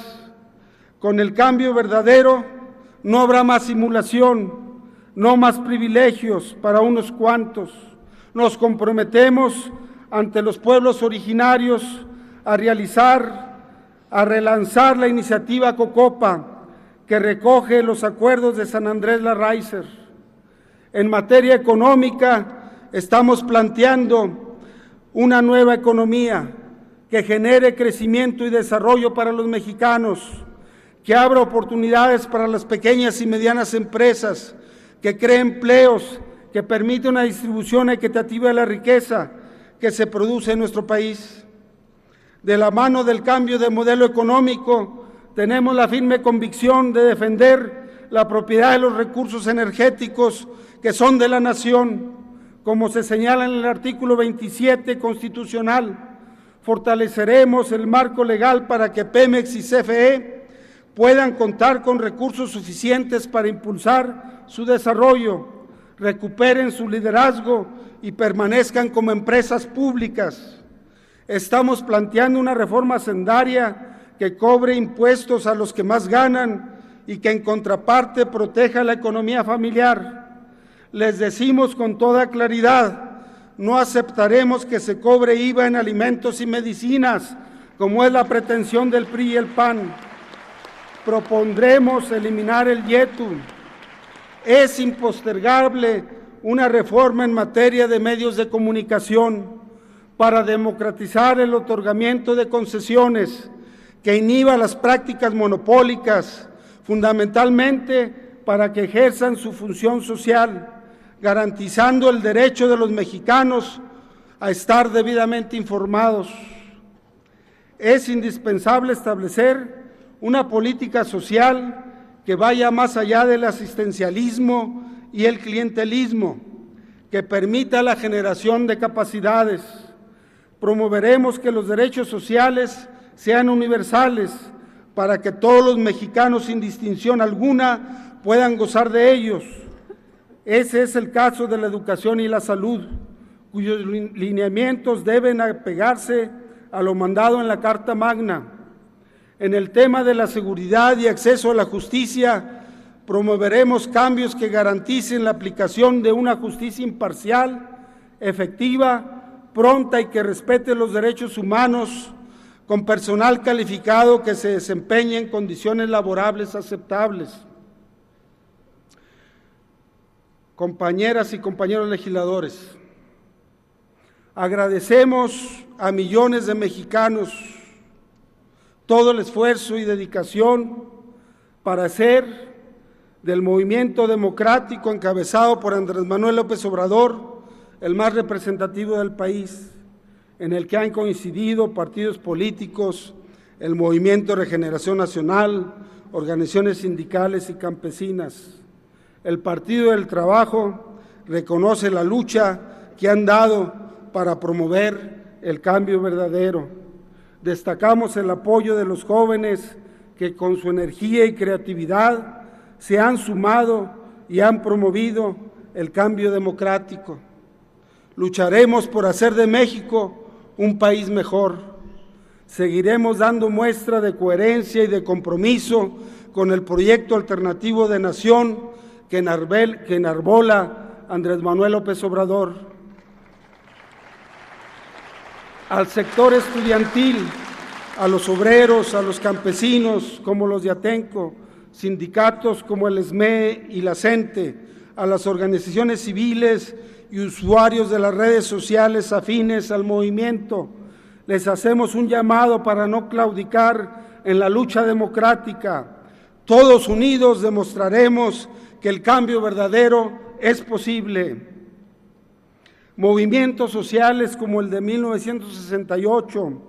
Con el cambio verdadero no habrá más simulación, no más privilegios para unos cuantos. Nos comprometemos ante los pueblos originarios a relanzar la iniciativa Cocopa, que recoge los acuerdos de San Andrés Larráizer. En materia económica, estamos planteando una nueva economía que genere crecimiento y desarrollo para los mexicanos, que abra oportunidades para las pequeñas y medianas empresas, que cree empleos, que permite una distribución equitativa de la riqueza que se produce en nuestro país. De la mano del cambio de modelo económico, tenemos la firme convicción de defender la propiedad de los recursos energéticos que son de la nación, como se señala en el artículo 27 constitucional. Fortaleceremos el marco legal para que Pemex y CFE puedan contar con recursos suficientes para impulsar su desarrollo, recuperen su liderazgo y permanezcan como empresas públicas. Estamos planteando una reforma hacendaria que cobre impuestos a los que más ganan y que en contraparte proteja la economía familiar. Les decimos con toda claridad, no aceptaremos que se cobre IVA en alimentos y medicinas, como es la pretensión del PRI y el PAN. Propondremos eliminar el IETU. Es impostergable una reforma en materia de medios de comunicación para democratizar el otorgamiento de concesiones que inhiba las prácticas monopólicas, fundamentalmente para que ejerzan su función social, garantizando el derecho de los mexicanos a estar debidamente informados. Es indispensable establecer una política social que vaya más allá del asistencialismo y el clientelismo, que permita la generación de capacidades. Promoveremos que los derechos sociales sean universales para que todos los mexicanos sin distinción alguna puedan gozar de ellos. Ese es el caso de la educación y la salud, cuyos lineamientos deben apegarse a lo mandado en la Carta Magna. En el tema de la seguridad y acceso a la justicia, promoveremos cambios que garanticen la aplicación de una justicia imparcial, efectiva, pronta y que respete los derechos humanos, con personal calificado que se desempeñe en condiciones laborables aceptables. Compañeras y compañeros legisladores, agradecemos a millones de mexicanos todo el esfuerzo y dedicación para hacer del movimiento democrático encabezado por Andrés Manuel López Obrador el más representativo del país, en el que han coincidido partidos políticos, el Movimiento de Regeneración Nacional, organizaciones sindicales y campesinas. El Partido del Trabajo reconoce la lucha que han dado para promover el cambio verdadero. Destacamos el apoyo de los jóvenes que con su energía y creatividad se han sumado y han promovido el cambio democrático. Lucharemos por hacer de México un país mejor. Seguiremos dando muestra de coherencia y de compromiso con el proyecto alternativo de nación que enarbola Andrés Manuel López Obrador. Al sector estudiantil, a los obreros, a los campesinos como los de Atenco, sindicatos como el SME y la CENTE, a las organizaciones civiles y usuarios de las redes sociales afines al movimiento, les hacemos un llamado para no claudicar en la lucha democrática. Todos unidos demostraremos que el cambio verdadero es posible. Movimientos sociales como el de 1968,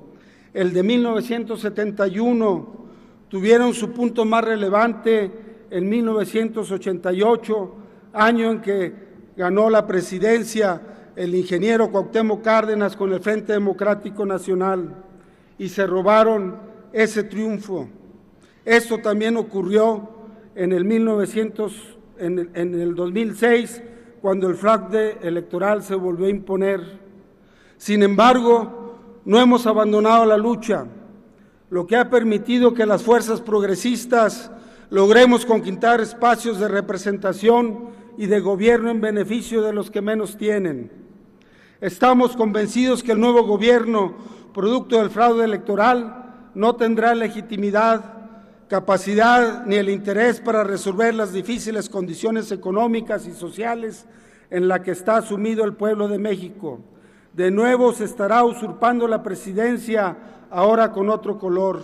el de 1971, tuvieron su punto más relevante en 1988, año en que ganó la presidencia el ingeniero Cuauhtémoc Cárdenas con el Frente Democrático Nacional, y se robaron ese triunfo. Esto también ocurrió en el 2006, cuando el fraude electoral se volvió a imponer. Sin embargo, no hemos abandonado la lucha, lo que ha permitido que las fuerzas progresistas logremos conquistar espacios de representación y de gobierno en beneficio de los que menos tienen. Estamos convencidos que el nuevo gobierno, producto del fraude electoral, no tendrá legitimidad, capacidad ni el interés para resolver las difíciles condiciones económicas y sociales en las que está sumido el pueblo de México. De nuevo se estará usurpando la presidencia, ahora con otro color.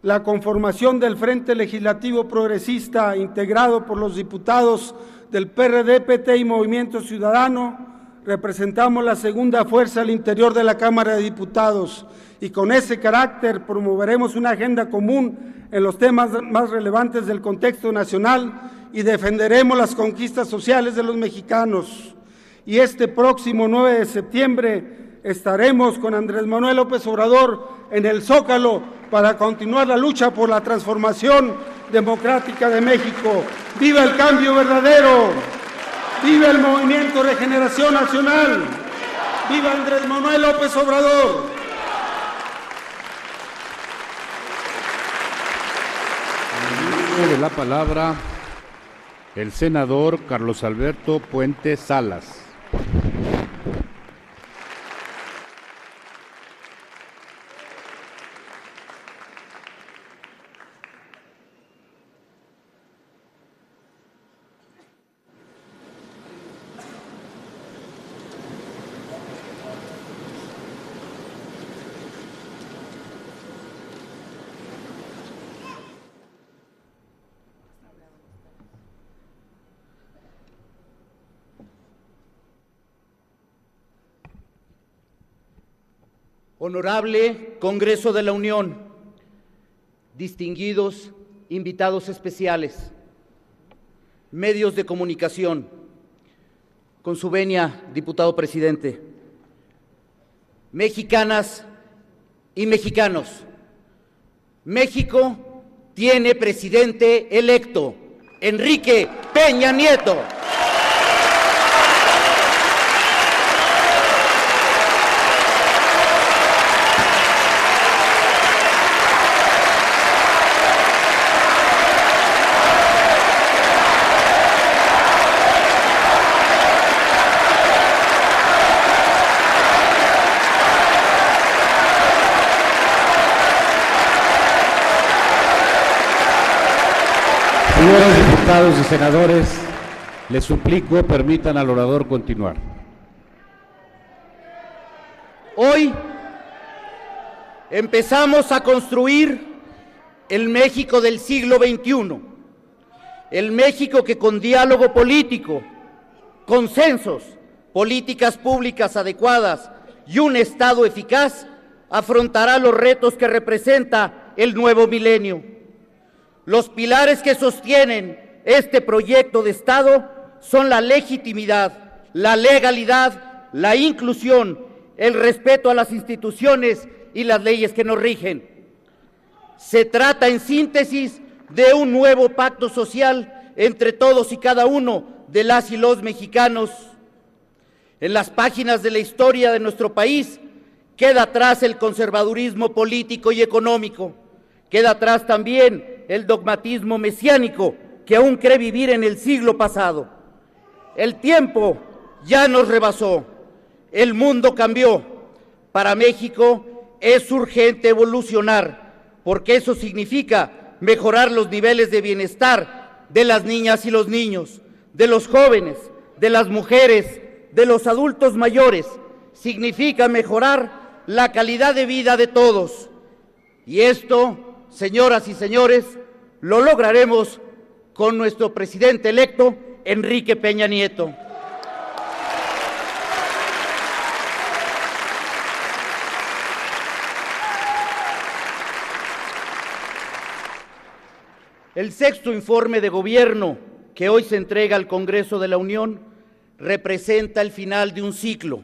la conformación del Frente Legislativo Progresista integrado por los diputados del PRD, PT y Movimiento Ciudadano, representamos la segunda fuerza al interior de la Cámara de Diputados y con ese carácter promoveremos una agenda común en los temas más relevantes del contexto nacional y defenderemos las conquistas sociales de los mexicanos. Y este próximo 9 de septiembre estaremos con Andrés Manuel López Obrador en el Zócalo para continuar la lucha por la transformación democrática de México. ¡Viva el cambio verdadero! ¡Viva el Movimiento Regeneración Nacional! ¡Viva Andrés Manuel López Obrador! De la palabra el senador Carlos Alberto Puente Salas. Honorable Congreso de la Unión, distinguidos invitados especiales, medios de comunicación, con su venia, diputado presidente, mexicanas y mexicanos, México tiene presidente electo, Enrique Peña Nieto. Señores diputados y senadores, les suplico permitan al orador continuar. Hoy empezamos a construir el México del siglo XXI, el México que con diálogo político, consensos, políticas públicas adecuadas y un Estado eficaz afrontará los retos que representa el nuevo milenio. Los pilares que sostienen este proyecto de Estado son la legitimidad, la legalidad, la inclusión, el respeto a las instituciones y las leyes que nos rigen. Se trata, en síntesis, de un nuevo pacto social entre todos y cada uno de las y los mexicanos. En las páginas de la historia de nuestro país queda atrás el conservadurismo político y económico. Queda atrás también el dogmatismo mesiánico que aún cree vivir en el siglo pasado. El tiempo ya nos rebasó, el mundo cambió. Para México es urgente evolucionar, porque eso significa mejorar los niveles de bienestar de las niñas y los niños, de los jóvenes, de las mujeres, de los adultos mayores. Significa mejorar la calidad de vida de todos. Y esto, señoras y señores, lo lograremos con nuestro presidente electo, Enrique Peña Nieto. El sexto informe de gobierno que hoy se entrega al Congreso de la Unión representa el final de un ciclo.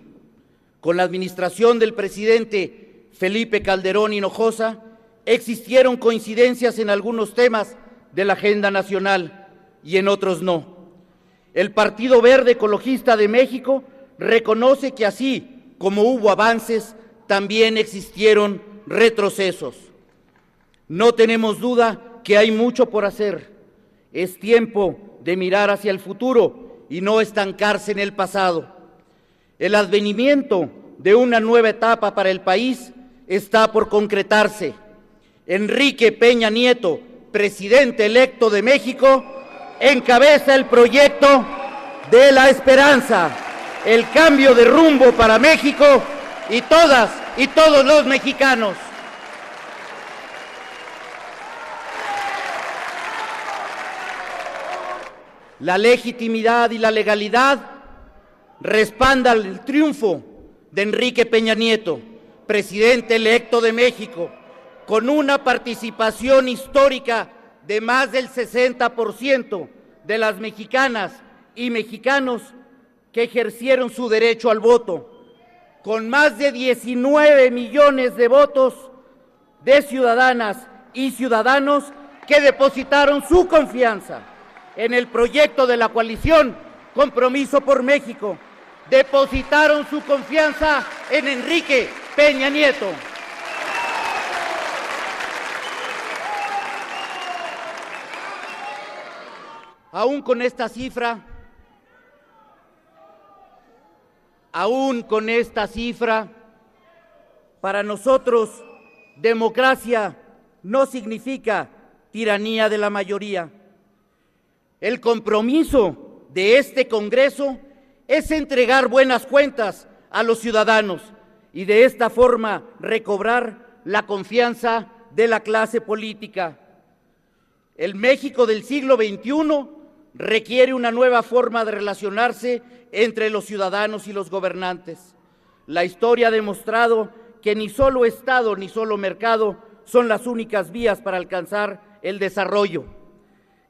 Con la administración del presidente Felipe Calderón Hinojosa, existieron coincidencias en algunos temas de la agenda nacional y en otros no. El Partido Verde Ecologista de México reconoce que así como hubo avances, también existieron retrocesos. No tenemos duda que hay mucho por hacer. Es tiempo de mirar hacia el futuro y no estancarse en el pasado. El advenimiento de una nueva etapa para el país está por concretarse. Enrique Peña Nieto, presidente electo de México, encabeza el proyecto de la esperanza, el cambio de rumbo para México y todas y todos los mexicanos. La legitimidad y la legalidad respaldan el triunfo de Enrique Peña Nieto, presidente electo de México, con una participación histórica de más del 60% de las mexicanas y mexicanos que ejercieron su derecho al voto, con más de 19 millones de votos de ciudadanas y ciudadanos que depositaron su confianza en el proyecto de la coalición Compromiso por México, depositaron su confianza en Enrique Peña Nieto. Aún con esta cifra, para nosotros, democracia no significa tiranía de la mayoría. El compromiso de este Congreso es entregar buenas cuentas a los ciudadanos y de esta forma recobrar la confianza de la clase política. El México del siglo XXI requiere una nueva forma de relacionarse entre los ciudadanos y los gobernantes. La historia ha demostrado que ni solo Estado ni solo mercado son las únicas vías para alcanzar el desarrollo.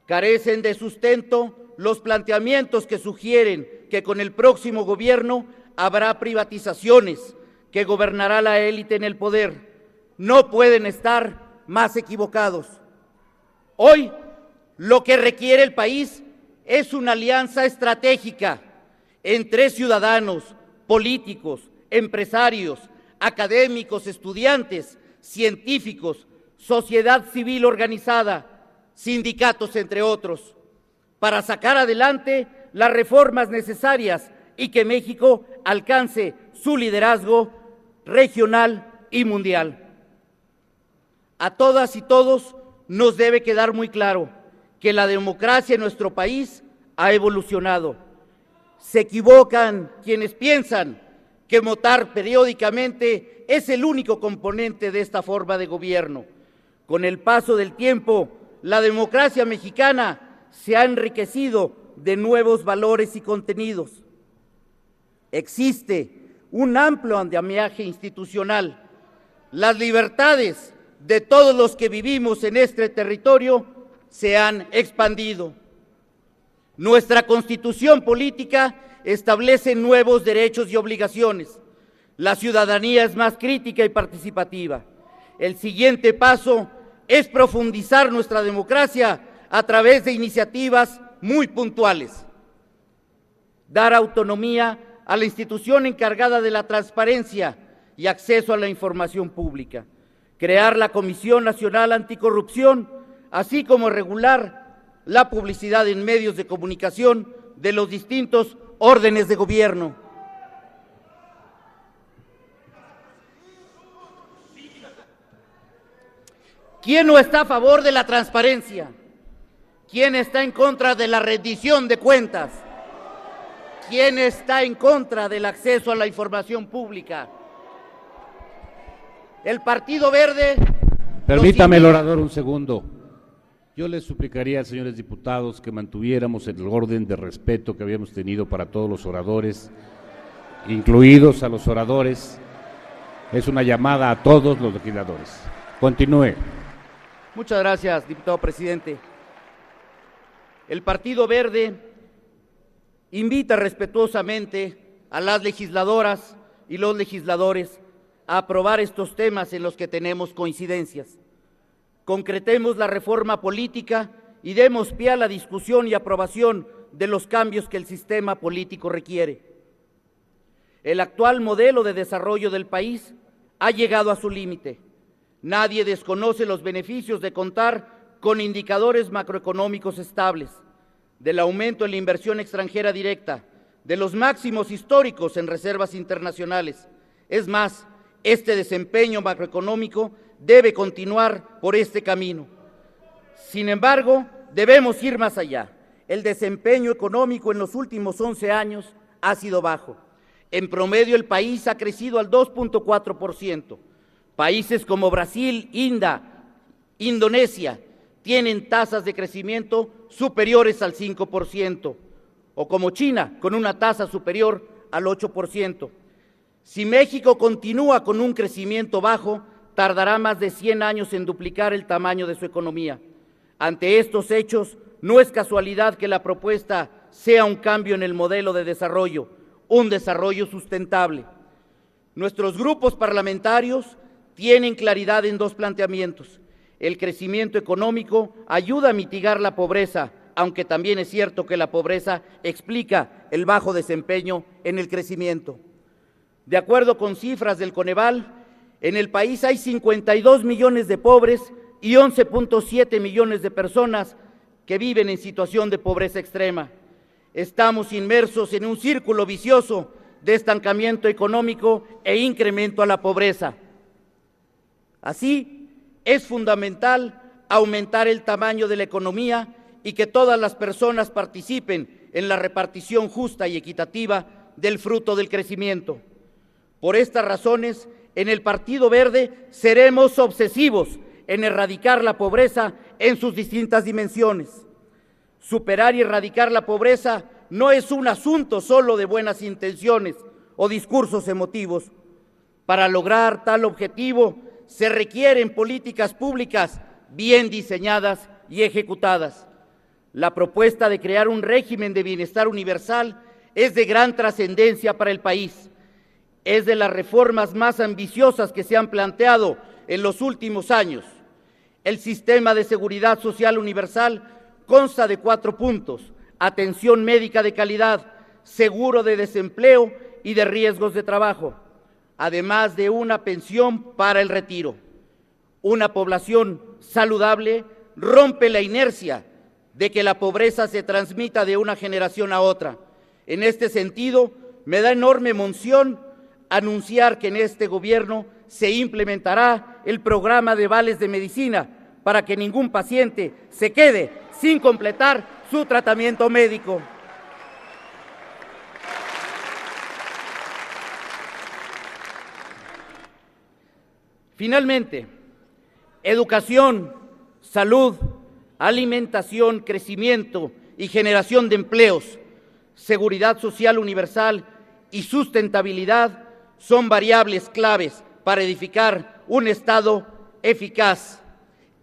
Carecen de sustento los planteamientos que sugieren que con el próximo gobierno habrá privatizaciones, que gobernará la élite en el poder. No pueden estar más equivocados. Hoy, lo que requiere el país es una alianza estratégica entre ciudadanos, políticos, empresarios, académicos, estudiantes, científicos, sociedad civil organizada, sindicatos, entre otros, para sacar adelante las reformas necesarias y que México alcance su liderazgo regional y mundial. A todas y todos nos debe quedar muy claro que la democracia en nuestro país ha evolucionado. Se equivocan quienes piensan que votar periódicamente es el único componente de esta forma de gobierno. Con el paso del tiempo, la democracia mexicana se ha enriquecido de nuevos valores y contenidos. Existe un amplio andamiaje institucional. Las libertades de todos los que vivimos en este territorio se han expandido. Nuestra Constitución política establece nuevos derechos y obligaciones. La ciudadanía es más crítica y participativa. El siguiente paso es profundizar nuestra democracia a través de iniciativas muy puntuales. Dar autonomía a la institución encargada de la transparencia y acceso a la información pública. Crear la Comisión Nacional Anticorrupción, así como regular la publicidad en medios de comunicación de los distintos órdenes de gobierno. ¿Quién no está a favor de la transparencia? ¿Quién está en contra de la rendición de cuentas? ¿Quién está en contra del acceso a la información pública? El Partido Verde... Permítame, el orador, un segundo. Yo les suplicaría, señores diputados, que mantuviéramos el orden de respeto que habíamos tenido para todos los oradores, incluidos a los oradores. Es una llamada a todos los legisladores. Continúe. Muchas gracias, diputado presidente. El Partido Verde invita respetuosamente a las legisladoras y los legisladores a aprobar estos temas en los que tenemos coincidencias. Concretemos la reforma política y demos pie a la discusión y aprobación de los cambios que el sistema político requiere. El actual modelo de desarrollo del país ha llegado a su límite. Nadie desconoce los beneficios de contar con indicadores macroeconómicos estables, del aumento en la inversión extranjera directa, de los máximos históricos en reservas internacionales. Es más, este desempeño macroeconómico debe continuar por este camino. Sin embargo, debemos ir más allá. El desempeño económico en los últimos 11 años ha sido bajo. En promedio, el país ha crecido al 2.4%. Países como Brasil, India, Indonesia tienen tasas de crecimiento superiores al 5%, o como China, con una tasa superior al 8%. Si México continúa con un crecimiento bajo, tardará más de 100 años en duplicar el tamaño de su economía. Ante estos hechos, no es casualidad que la propuesta sea un cambio en el modelo de desarrollo, un desarrollo sustentable. Nuestros grupos parlamentarios tienen claridad en dos planteamientos. El crecimiento económico ayuda a mitigar la pobreza, aunque también es cierto que la pobreza explica el bajo desempeño en el crecimiento. De acuerdo con cifras del Coneval, en el país hay 52 millones de pobres y 11.7 millones de personas que viven en situación de pobreza extrema. Estamos inmersos en un círculo vicioso de estancamiento económico e incremento a la pobreza. Así, es fundamental aumentar el tamaño de la economía y que todas las personas participen en la repartición justa y equitativa del fruto del crecimiento. Por estas razones, en el Partido Verde seremos obsesivos en erradicar la pobreza en sus distintas dimensiones. Superar y erradicar la pobreza no es un asunto solo de buenas intenciones o discursos emotivos. Para lograr tal objetivo se requieren políticas públicas bien diseñadas y ejecutadas. La propuesta de crear un régimen de bienestar universal es de gran trascendencia para el país. Es de las reformas más ambiciosas que se han planteado en los últimos años. El sistema de seguridad social universal consta de 4 puntos: atención médica de calidad, seguro de desempleo y de riesgos de trabajo, además de una pensión para el retiro. Una población saludable rompe la inercia de que la pobreza se transmita de una generación a otra. En este sentido, me da enorme emoción anunciar que en este gobierno se implementará el programa de vales de medicina para que ningún paciente se quede sin completar su tratamiento médico. Finalmente, educación, salud, alimentación, crecimiento y generación de empleos, seguridad social universal y sustentabilidad son variables claves para edificar un Estado eficaz.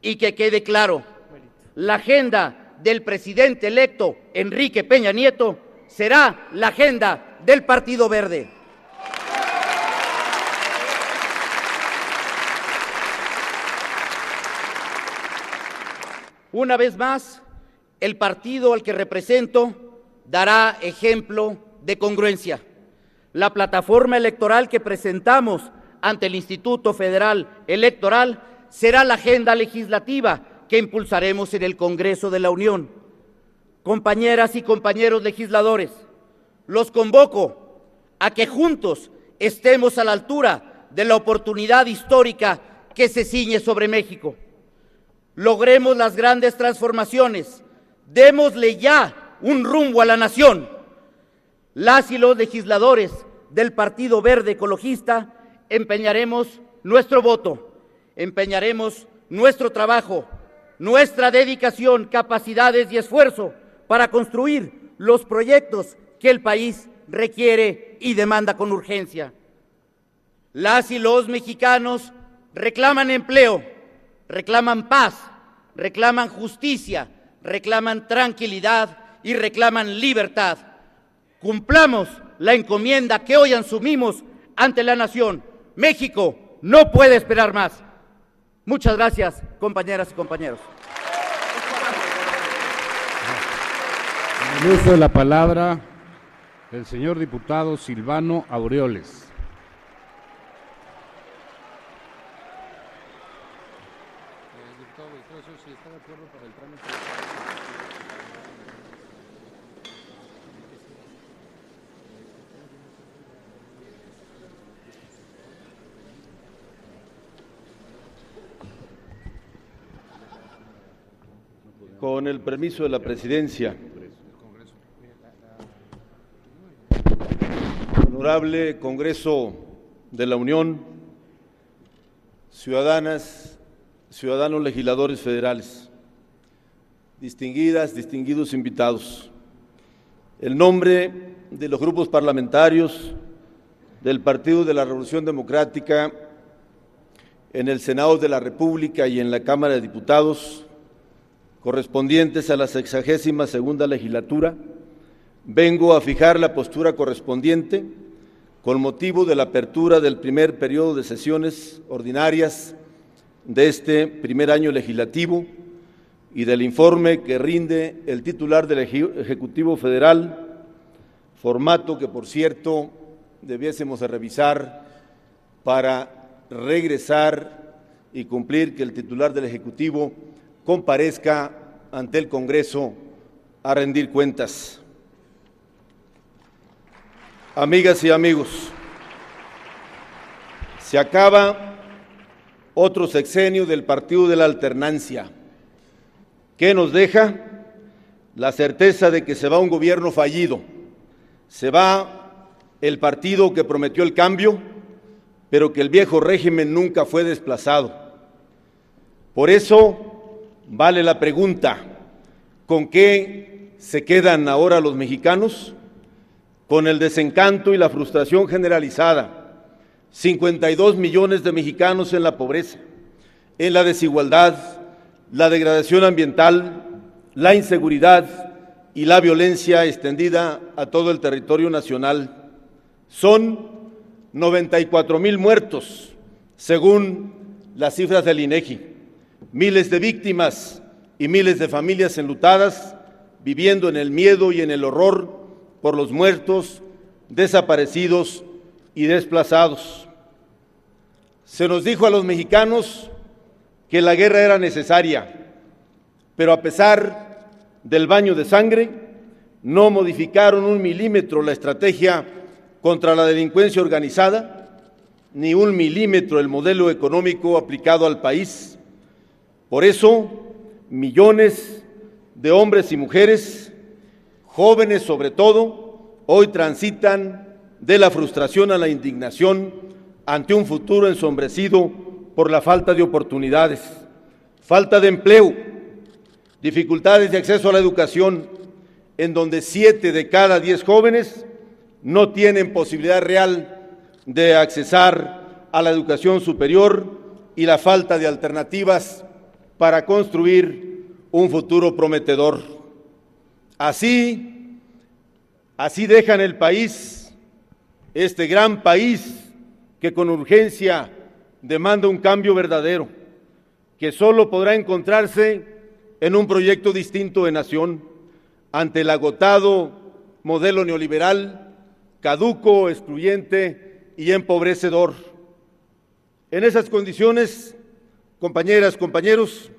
Y que quede claro, la agenda del presidente electo Enrique Peña Nieto será la agenda del Partido Verde. Una vez más, el partido al que represento dará ejemplo de congruencia. La plataforma electoral que presentamos ante el Instituto Federal Electoral será la agenda legislativa que impulsaremos en el Congreso de la Unión. Compañeras y compañeros legisladores, los convoco a que juntos estemos a la altura de la oportunidad histórica que se ciñe sobre México. Logremos las grandes transformaciones, démosle ya un rumbo a la nación. Las y los legisladores del Partido Verde Ecologista empeñaremos nuestro voto, empeñaremos nuestro trabajo, nuestra dedicación, capacidades y esfuerzo para construir los proyectos que el país requiere y demanda con urgencia. Las y los mexicanos reclaman empleo, reclaman paz, reclaman justicia, reclaman tranquilidad y reclaman libertad. Cumplamos la encomienda que hoy asumimos ante la nación. México no puede esperar más. Muchas gracias, compañeras y compañeros. En uso de la palabra, el señor diputado Silvano Aureoles. Con el permiso de la presidencia, honorable Congreso de la Unión, ciudadanas, ciudadanos legisladores federales, distinguidas, distinguidos invitados. En nombre de los grupos parlamentarios del Partido de la Revolución Democrática en el Senado de la República y en la Cámara de Diputados, correspondientes a la 62ª legislatura, vengo a fijar la postura correspondiente con motivo de la apertura del primer periodo de sesiones ordinarias de este primer año legislativo y del informe que rinde el titular del Ejecutivo Federal, formato que, por cierto, debiésemos de revisar para regresar y cumplir que el titular del Ejecutivo comparezca ante el Congreso a rendir cuentas. Amigas y amigos, se acaba otro sexenio del Partido de la Alternancia. ¿Qué nos deja? La certeza de que se va un gobierno fallido, se va el partido que prometió el cambio, pero que el viejo régimen nunca fue desplazado. Por eso vale la pregunta, ¿con qué se quedan ahora los mexicanos? Con el desencanto y la frustración generalizada, 52 millones de mexicanos en la pobreza, en la desigualdad, la degradación ambiental, la inseguridad y la violencia extendida a todo el territorio nacional. Son 94,000 muertos, según las cifras del INEGI, miles de víctimas y miles de familias enlutadas, viviendo en el miedo y en el horror por los muertos, desaparecidos y desplazados. Se nos dijo a los mexicanos que la guerra era necesaria, pero a pesar del baño de sangre, no modificaron 1 milímetro la estrategia contra la delincuencia organizada, ni 1 milímetro el modelo económico aplicado al país. Por eso, millones de hombres y mujeres, jóvenes sobre todo, hoy transitan de la frustración a la indignación ante un futuro ensombrecido por la falta de oportunidades, falta de empleo, dificultades de acceso a la educación, en donde 7 de cada 10 jóvenes no tienen posibilidad real de accesar a la educación superior y la falta de alternativas para construir un futuro prometedor. Así dejan el país, este gran país que con urgencia demanda un cambio verdadero, que solo podrá encontrarse en un proyecto distinto de nación, ante el agotado modelo neoliberal, caduco, excluyente y empobrecedor. En esas condiciones, compañeras, compañeros,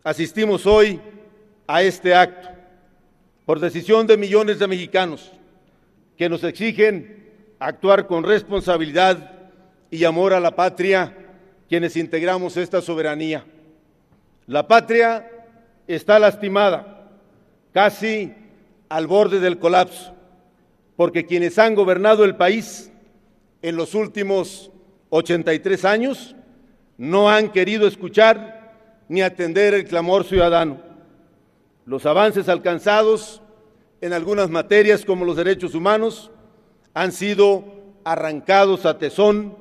asistimos hoy a este acto, por decisión de millones de mexicanos que nos exigen actuar con responsabilidad y amor a la patria, quienes integramos esta soberanía. La patria está lastimada, casi al borde del colapso, porque quienes han gobernado el país en los últimos 83 años no han querido escuchar ni atender el clamor ciudadano. Los avances alcanzados en algunas materias como los derechos humanos han sido arrancados a tesón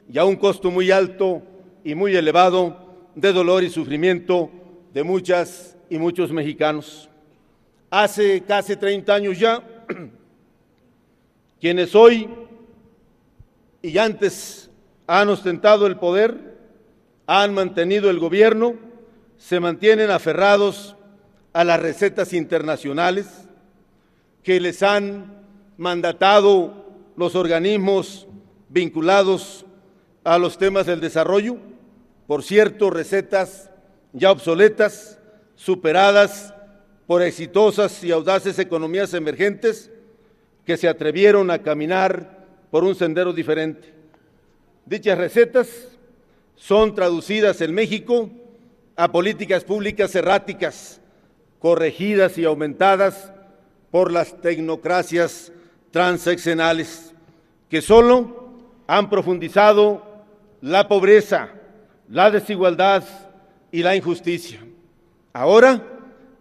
y a un costo muy alto y muy elevado de dolor y sufrimiento de muchas y muchos mexicanos. Hace casi 30 años ya, quienes hoy y antes han ostentado el poder, han mantenido el gobierno, se mantienen aferrados a las recetas internacionales que les han mandatado los organismos vinculados a los temas del desarrollo, por cierto, recetas ya obsoletas, superadas por exitosas y audaces economías emergentes que se atrevieron a caminar por un sendero diferente. Dichas recetas son traducidas en México a políticas públicas erráticas, corregidas y aumentadas por las tecnocracias transeccionales, que solo han profundizado la pobreza, la desigualdad y la injusticia. Ahora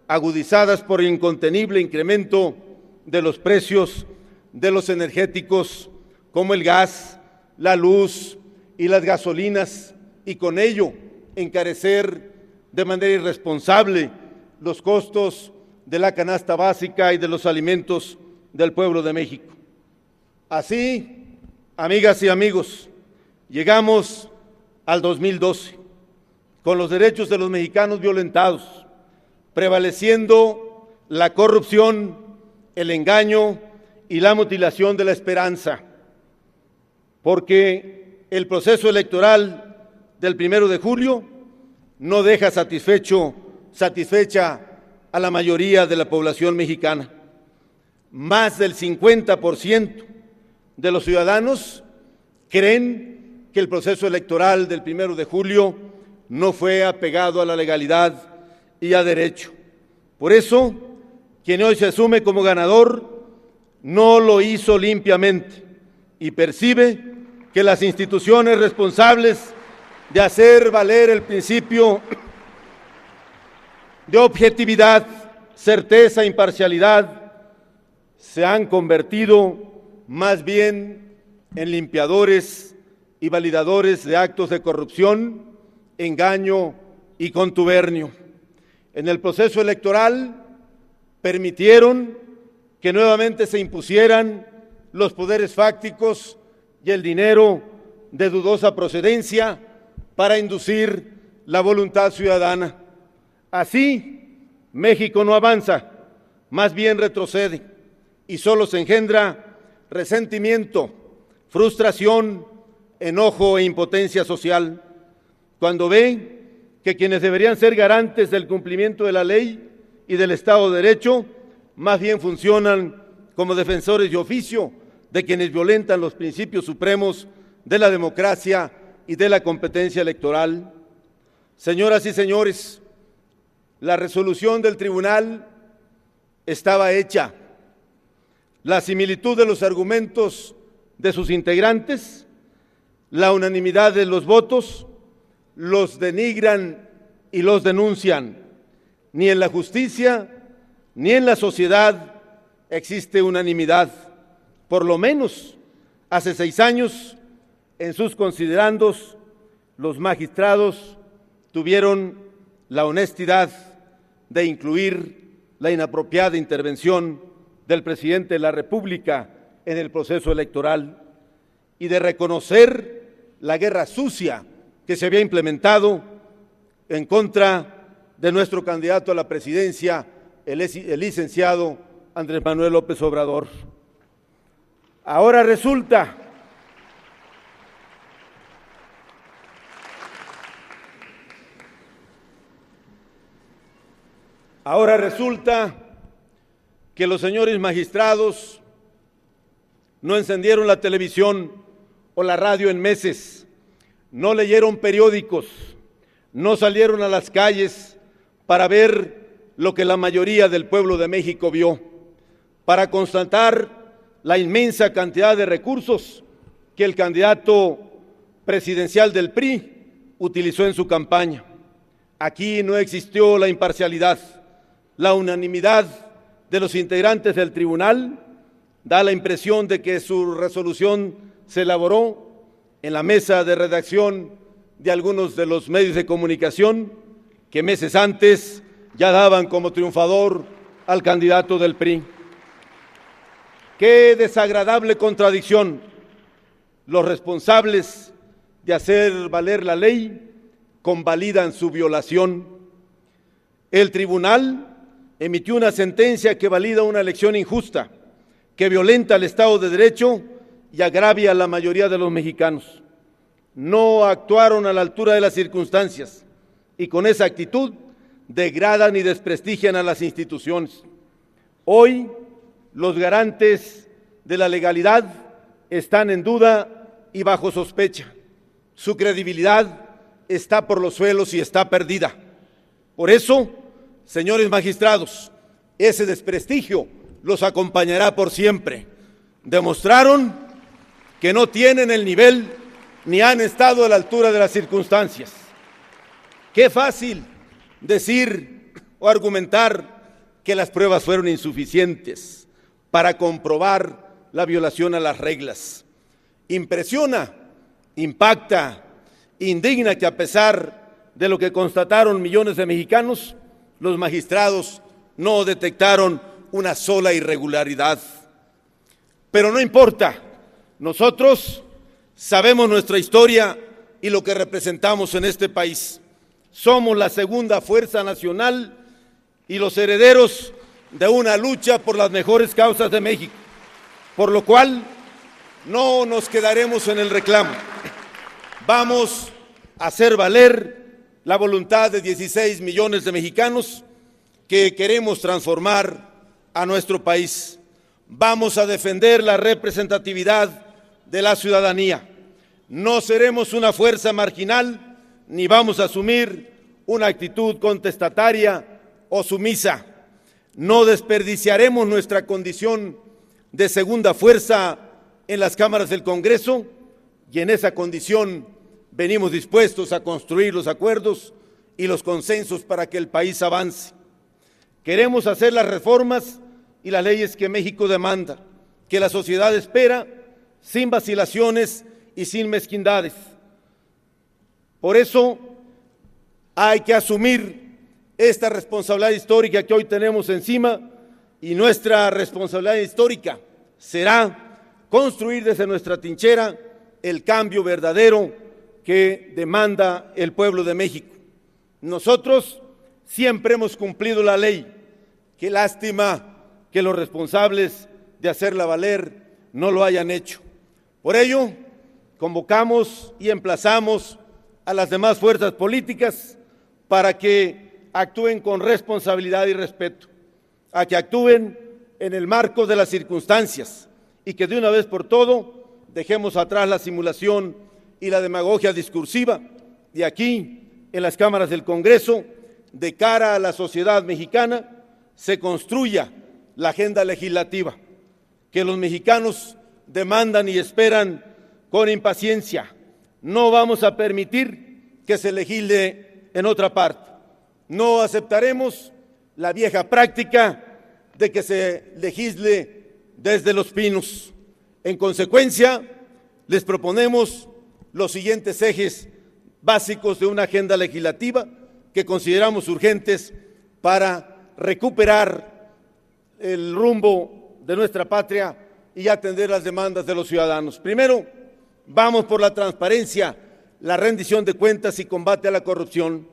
agudizadas por el incontenible incremento de los precios de los energéticos como el gas, la luz y las gasolinas, y con ello encarecer de manera irresponsable los costos de la canasta básica y de los alimentos del pueblo de México. Así, amigas y amigos, llegamos al 2012 con los derechos de los mexicanos violentados, prevaleciendo la corrupción, el engaño y la mutilación de la esperanza, porque el proceso electoral del 1 de julio no deja satisfecha a la mayoría de la población mexicana. Más del 50% de los ciudadanos creen que el proceso electoral del 1 de julio no fue apegado a la legalidad y a derecho. Por eso, quien hoy se asume como ganador no lo hizo limpiamente y percibe que las instituciones responsables de hacer valer el principio de objetividad, certeza e imparcialidad se han convertido más bien en limpiadores y validadores de actos de corrupción, engaño y contubernio. En el proceso electoral permitieron que nuevamente se impusieran los poderes fácticos y el dinero de dudosa procedencia para inducir la voluntad ciudadana. Así, México no avanza, más bien retrocede, y solo se engendra resentimiento, frustración, enojo e impotencia social, cuando ve que quienes deberían ser garantes del cumplimiento de la ley y del Estado de Derecho, más bien funcionan como defensores de oficio de quienes violentan los principios supremos de la democracia y de la competencia electoral. Señoras y señores, la resolución del tribunal estaba hecha. La similitud de los argumentos de sus integrantes, la unanimidad de los votos, los denigran y los denuncian. Ni en la justicia ni en la sociedad existe unanimidad. Por lo menos hace 6 años, en sus considerandos, los magistrados tuvieron la honestidad de incluir la inapropiada intervención del presidente de la República en el proceso electoral y de reconocer la guerra sucia que se había implementado en contra de nuestro candidato a la presidencia, el licenciado Andrés Manuel López Obrador. Ahora resulta que los señores magistrados no encendieron la televisión o la radio en meses, no leyeron periódicos, no salieron a las calles para ver lo que la mayoría del pueblo de México vio, para constatar la inmensa cantidad de recursos que el candidato presidencial del PRI utilizó en su campaña. Aquí no existió la imparcialidad. La unanimidad de los integrantes del tribunal da la impresión de que su resolución se elaboró en la mesa de redacción de algunos de los medios de comunicación que meses antes ya daban como triunfador al candidato del PRI. Qué desagradable contradicción. Los responsables de hacer valer la ley convalidan su violación. El tribunal emitió una sentencia que valida una elección injusta, que violenta el Estado de Derecho y agravia a la mayoría de los mexicanos. No actuaron a la altura de las circunstancias y con esa actitud degradan y desprestigian a las instituciones. Hoy, los garantes de la legalidad están en duda y bajo sospecha. Su credibilidad está por los suelos y está perdida. Por eso, señores magistrados, ese desprestigio los acompañará por siempre. Demostraron que no tienen el nivel ni han estado a la altura de las circunstancias. Qué fácil decir o argumentar que las pruebas fueron insuficientes para comprobar la violación a las reglas. Impresiona, impacta, indigna que a pesar de lo que constataron millones de mexicanos, los magistrados no detectaron una sola irregularidad. Pero no importa, nosotros sabemos nuestra historia y lo que representamos en este país. Somos la segunda fuerza nacional y los herederos de una lucha por las mejores causas de México, por lo cual no nos quedaremos en el reclamo. Vamos a hacer valer la voluntad de 16 millones de mexicanos que queremos transformar a nuestro país. Vamos a defender la representatividad de la ciudadanía. No seremos una fuerza marginal ni vamos a asumir una actitud contestataria o sumisa. No desperdiciaremos nuestra condición de segunda fuerza en las cámaras del Congreso y en esa condición venimos dispuestos a construir los acuerdos y los consensos para que el país avance. Queremos hacer las reformas y las leyes que México demanda, que la sociedad espera, sin vacilaciones y sin mezquindades. Por eso hay que asumir esta responsabilidad histórica que hoy tenemos encima, y nuestra responsabilidad histórica será construir desde nuestra trinchera el cambio verdadero que demanda el pueblo de México. Nosotros siempre hemos cumplido la ley. Qué lástima que los responsables de hacerla valer no lo hayan hecho. Por ello, convocamos y emplazamos a las demás fuerzas políticas para que actúen con responsabilidad y respeto, a que actúen en el marco de las circunstancias y que de una vez por todo dejemos atrás la simulación y la demagogia discursiva y aquí, en las cámaras del Congreso, de cara a la sociedad mexicana, se construya la agenda legislativa que los mexicanos demandan y esperan con impaciencia. No vamos a permitir que se legisle en otra parte. No aceptaremos la vieja práctica de que se legisle desde Los Pinos. En consecuencia, les proponemos los siguientes ejes básicos de una agenda legislativa que consideramos urgentes para recuperar el rumbo de nuestra patria y atender las demandas de los ciudadanos. Primero, vamos por la transparencia, la rendición de cuentas y combate a la corrupción.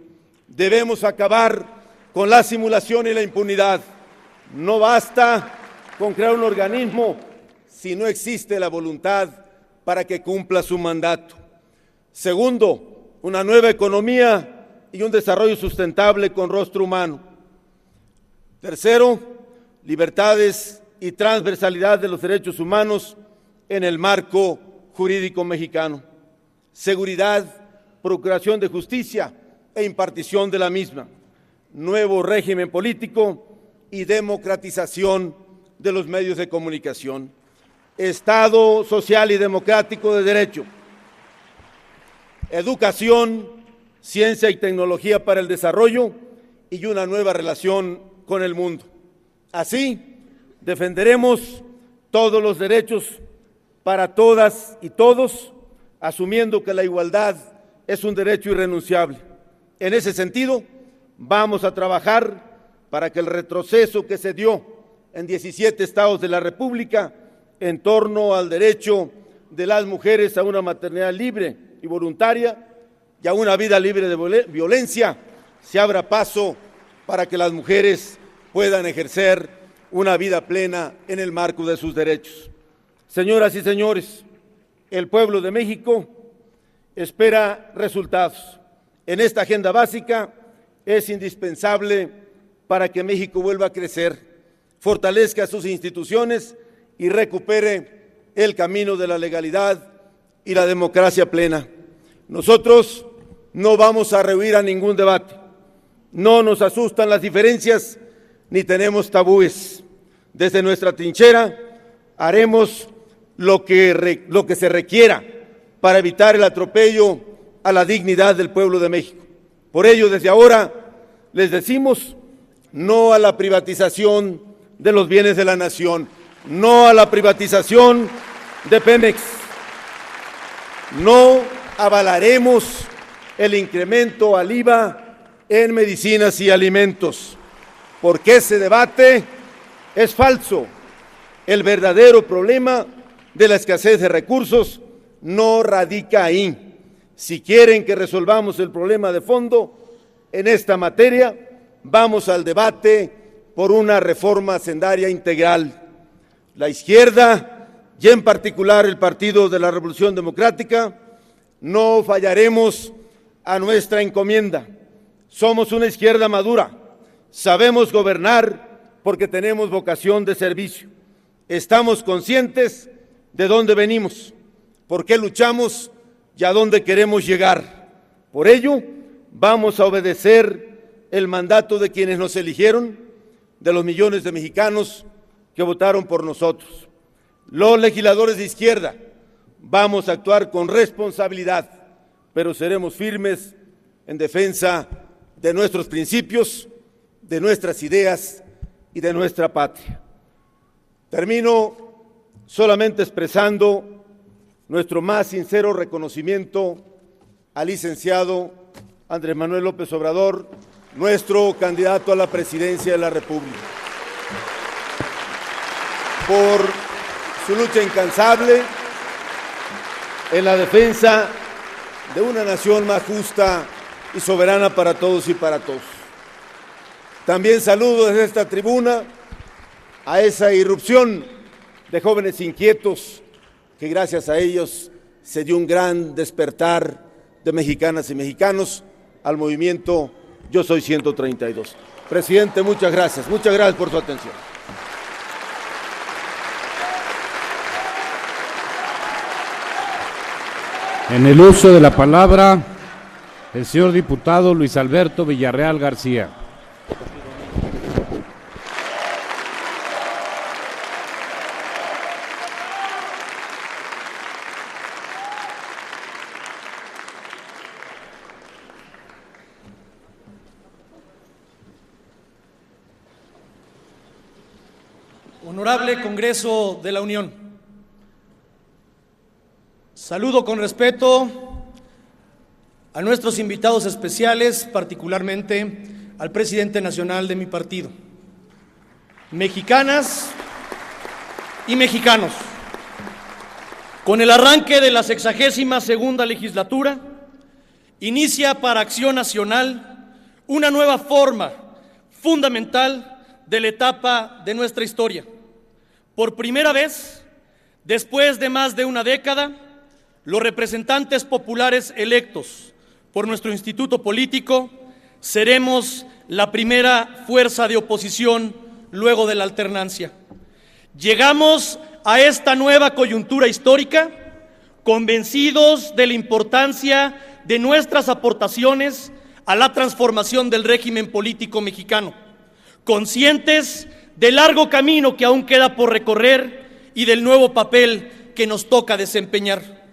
Debemos acabar con la simulación y la impunidad. No basta con crear un organismo si no existe la voluntad para que cumpla su mandato. Segundo, una nueva economía y un desarrollo sustentable con rostro humano. Tercero, libertades y transversalidad de los derechos humanos en el marco jurídico mexicano. Seguridad, procuración de justicia e impartición de la misma. Nuevo régimen político y democratización de los medios de comunicación. Estado social y democrático de derecho. Educación, ciencia y tecnología para el desarrollo y una nueva relación con el mundo. Así, defenderemos todos los derechos para todas y todos, asumiendo que la igualdad es un derecho irrenunciable. En ese sentido, vamos a trabajar para que el retroceso que se dio en 17 estados de la República en torno al derecho de las mujeres a una maternidad libre y voluntaria y a una vida libre de violencia, se abra paso para que las mujeres puedan ejercer una vida plena en el marco de sus derechos. Señoras y señores, el pueblo de México espera resultados. En esta agenda básica es indispensable para que México vuelva a crecer, fortalezca sus instituciones y recupere el camino de la legalidad y la democracia plena. Nosotros no vamos a rehuir a ningún debate. No nos asustan las diferencias ni tenemos tabúes. Desde nuestra trinchera haremos lo que se requiera para evitar el atropello a la dignidad del pueblo de México. Por ello, desde ahora les decimos no a la privatización de los bienes de la nación, no a la privatización de Pemex. No avalaremos el incremento al IVA en medicinas y alimentos, porque ese debate es falso. El verdadero problema de la escasez de recursos no radica ahí. Si quieren que resolvamos el problema de fondo en esta materia, vamos al debate por una reforma hacendaria integral. La izquierda, y en particular el Partido de la Revolución Democrática, no fallaremos a nuestra encomienda. Somos una izquierda madura, sabemos gobernar porque tenemos vocación de servicio. Estamos conscientes de dónde venimos, por qué luchamos y a dónde queremos llegar. Por ello, vamos a obedecer el mandato de quienes nos eligieron, de los millones de mexicanos que votaron por nosotros. Los legisladores de izquierda vamos a actuar con responsabilidad, pero seremos firmes en defensa de nuestros principios, de nuestras ideas y de nuestra patria. Termino solamente expresando nuestro más sincero reconocimiento al licenciado Andrés Manuel López Obrador, nuestro candidato a la presidencia de la República, por su lucha incansable en la defensa de una nación más justa y soberana para todos y para todos. También saludo desde esta tribuna a esa irrupción de jóvenes inquietos que gracias a ellos se dio un gran despertar de mexicanas y mexicanos al movimiento Yo Soy 132. Presidente, muchas gracias por su atención. En el uso de la palabra, el señor diputado Luis Alberto Villarreal García. Honorable Congreso de la Unión, saludo con respeto a nuestros invitados especiales, particularmente al presidente nacional de mi partido. Mexicanas y mexicanos, con el arranque de la 62ª legislatura, inicia para Acción Nacional una nueva forma fundamental de la etapa de nuestra historia. Por primera vez, después de más de una década, los representantes populares electos por nuestro instituto político seremos la primera fuerza de oposición luego de la alternancia. Llegamos a esta nueva coyuntura histórica convencidos de la importancia de nuestras aportaciones a la transformación del régimen político mexicano, conscientes del largo camino que aún queda por recorrer y del nuevo papel que nos toca desempeñar.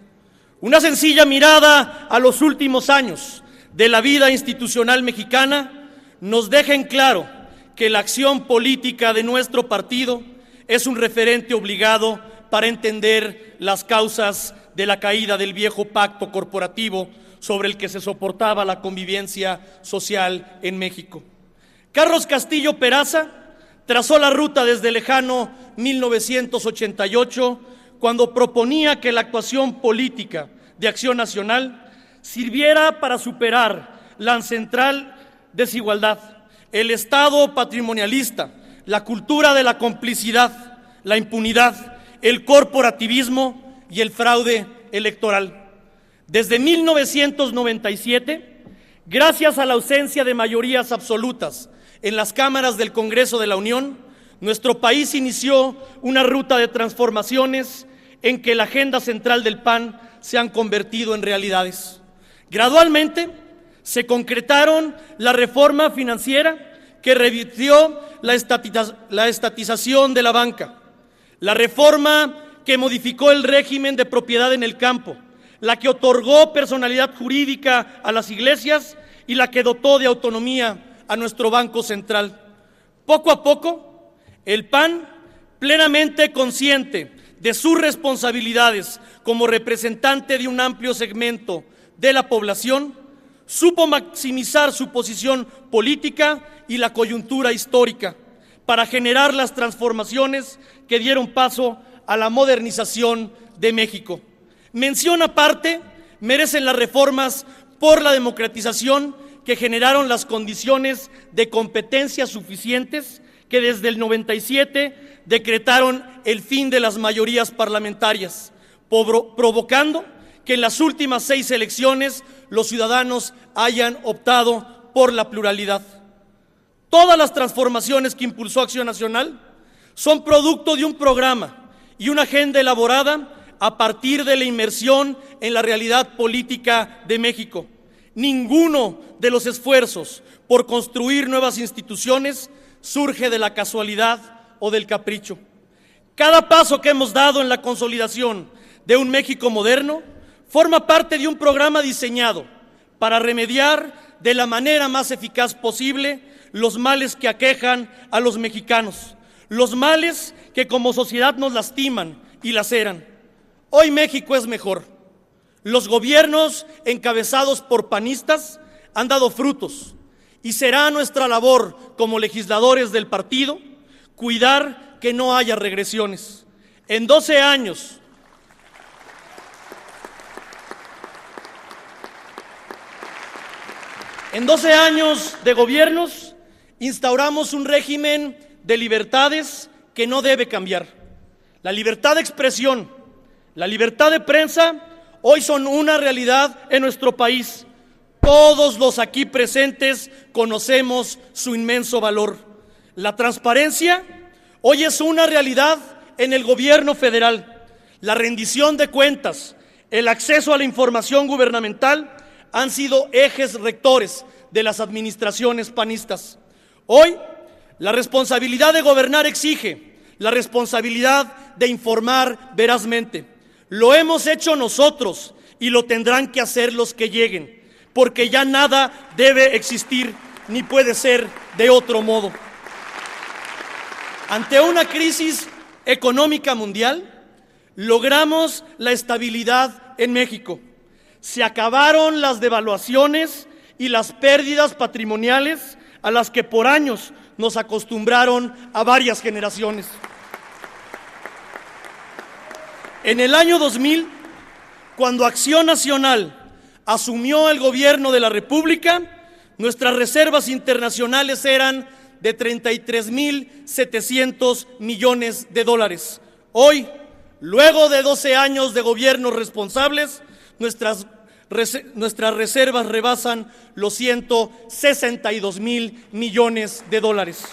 Una sencilla mirada a los últimos años de la vida institucional mexicana nos deja en claro que la acción política de nuestro partido es un referente obligado para entender las causas de la caída del viejo pacto corporativo sobre el que se soportaba la convivencia social en México. Carlos Castillo Peraza trazó la ruta desde el lejano 1988, cuando proponía que la actuación política de Acción Nacional sirviera para superar la ancestral desigualdad, el Estado patrimonialista, la cultura de la complicidad, la impunidad, el corporativismo y el fraude electoral. Desde 1997, gracias a la ausencia de mayorías absolutas en las cámaras del Congreso de la Unión, nuestro país inició una ruta de transformaciones en que la agenda central del PAN se han convertido en realidades. Gradualmente se concretaron la reforma financiera que revirtió la estatización de la banca, la reforma que modificó el régimen de propiedad en el campo, la que otorgó personalidad jurídica a las iglesias y la que dotó de autonomía a nuestro Banco Central. Poco a poco, el PAN, plenamente consciente de sus responsabilidades como representante de un amplio segmento de la población, supo maximizar su posición política y la coyuntura histórica para generar las transformaciones que dieron paso a la modernización de México. Mención aparte merecen las reformas por la democratización que generaron las condiciones de competencia suficientes que desde el 97 decretaron el fin de las mayorías parlamentarias, provocando que en las últimas 6 elecciones los ciudadanos hayan optado por la pluralidad. Todas las transformaciones que impulsó Acción Nacional son producto de un programa y una agenda elaborada a partir de la inmersión en la realidad política de México. Ninguno de los esfuerzos por construir nuevas instituciones surge de la casualidad o del capricho. Cada paso que hemos dado en la consolidación de un México moderno forma parte de un programa diseñado para remediar de la manera más eficaz posible los males que aquejan a los mexicanos, los males que como sociedad nos lastiman y laceran. Hoy México es mejor. Los gobiernos encabezados por panistas han dado frutos y será nuestra labor como legisladores del partido cuidar que no haya regresiones. En 12 años de gobiernos instauramos un régimen de libertades que no debe cambiar. La libertad de expresión, la libertad de prensa, hoy son una realidad en nuestro país. Todos los aquí presentes conocemos su inmenso valor. La transparencia hoy es una realidad en el gobierno federal. La rendición de cuentas, el acceso a la información gubernamental han sido ejes rectores de las administraciones panistas. Hoy, la responsabilidad de gobernar exige la responsabilidad de informar verazmente. Lo hemos hecho nosotros y lo tendrán que hacer los que lleguen, porque ya nada debe existir ni puede ser de otro modo. Ante una crisis económica mundial, logramos la estabilidad en México. Se acabaron las devaluaciones y las pérdidas patrimoniales a las que por años nos acostumbraron a varias generaciones. En el año 2000, cuando Acción Nacional asumió el gobierno de la República, nuestras reservas internacionales eran de 33.700 millones de dólares. Hoy, luego de 12 años de gobiernos responsables, nuestras reservas rebasan los 162.000 millones de dólares.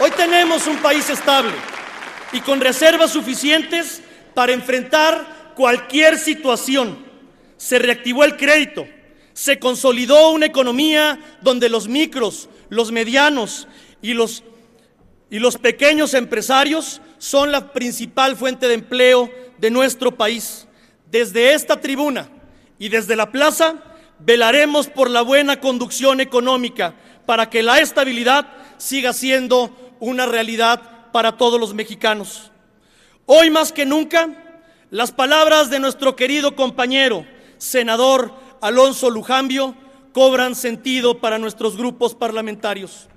Hoy tenemos un país estable y con reservas suficientes para enfrentar cualquier situación. Se reactivó el crédito, se consolidó una economía donde los micros, los medianos y los pequeños empresarios son la principal fuente de empleo de nuestro país. Desde esta tribuna y desde la plaza velaremos por la buena conducción económica para que la estabilidad siga siendo una realidad para todos los mexicanos. Hoy más que nunca, las palabras de nuestro querido compañero, senador Alonso Lujambio, cobran sentido para nuestros grupos parlamentarios.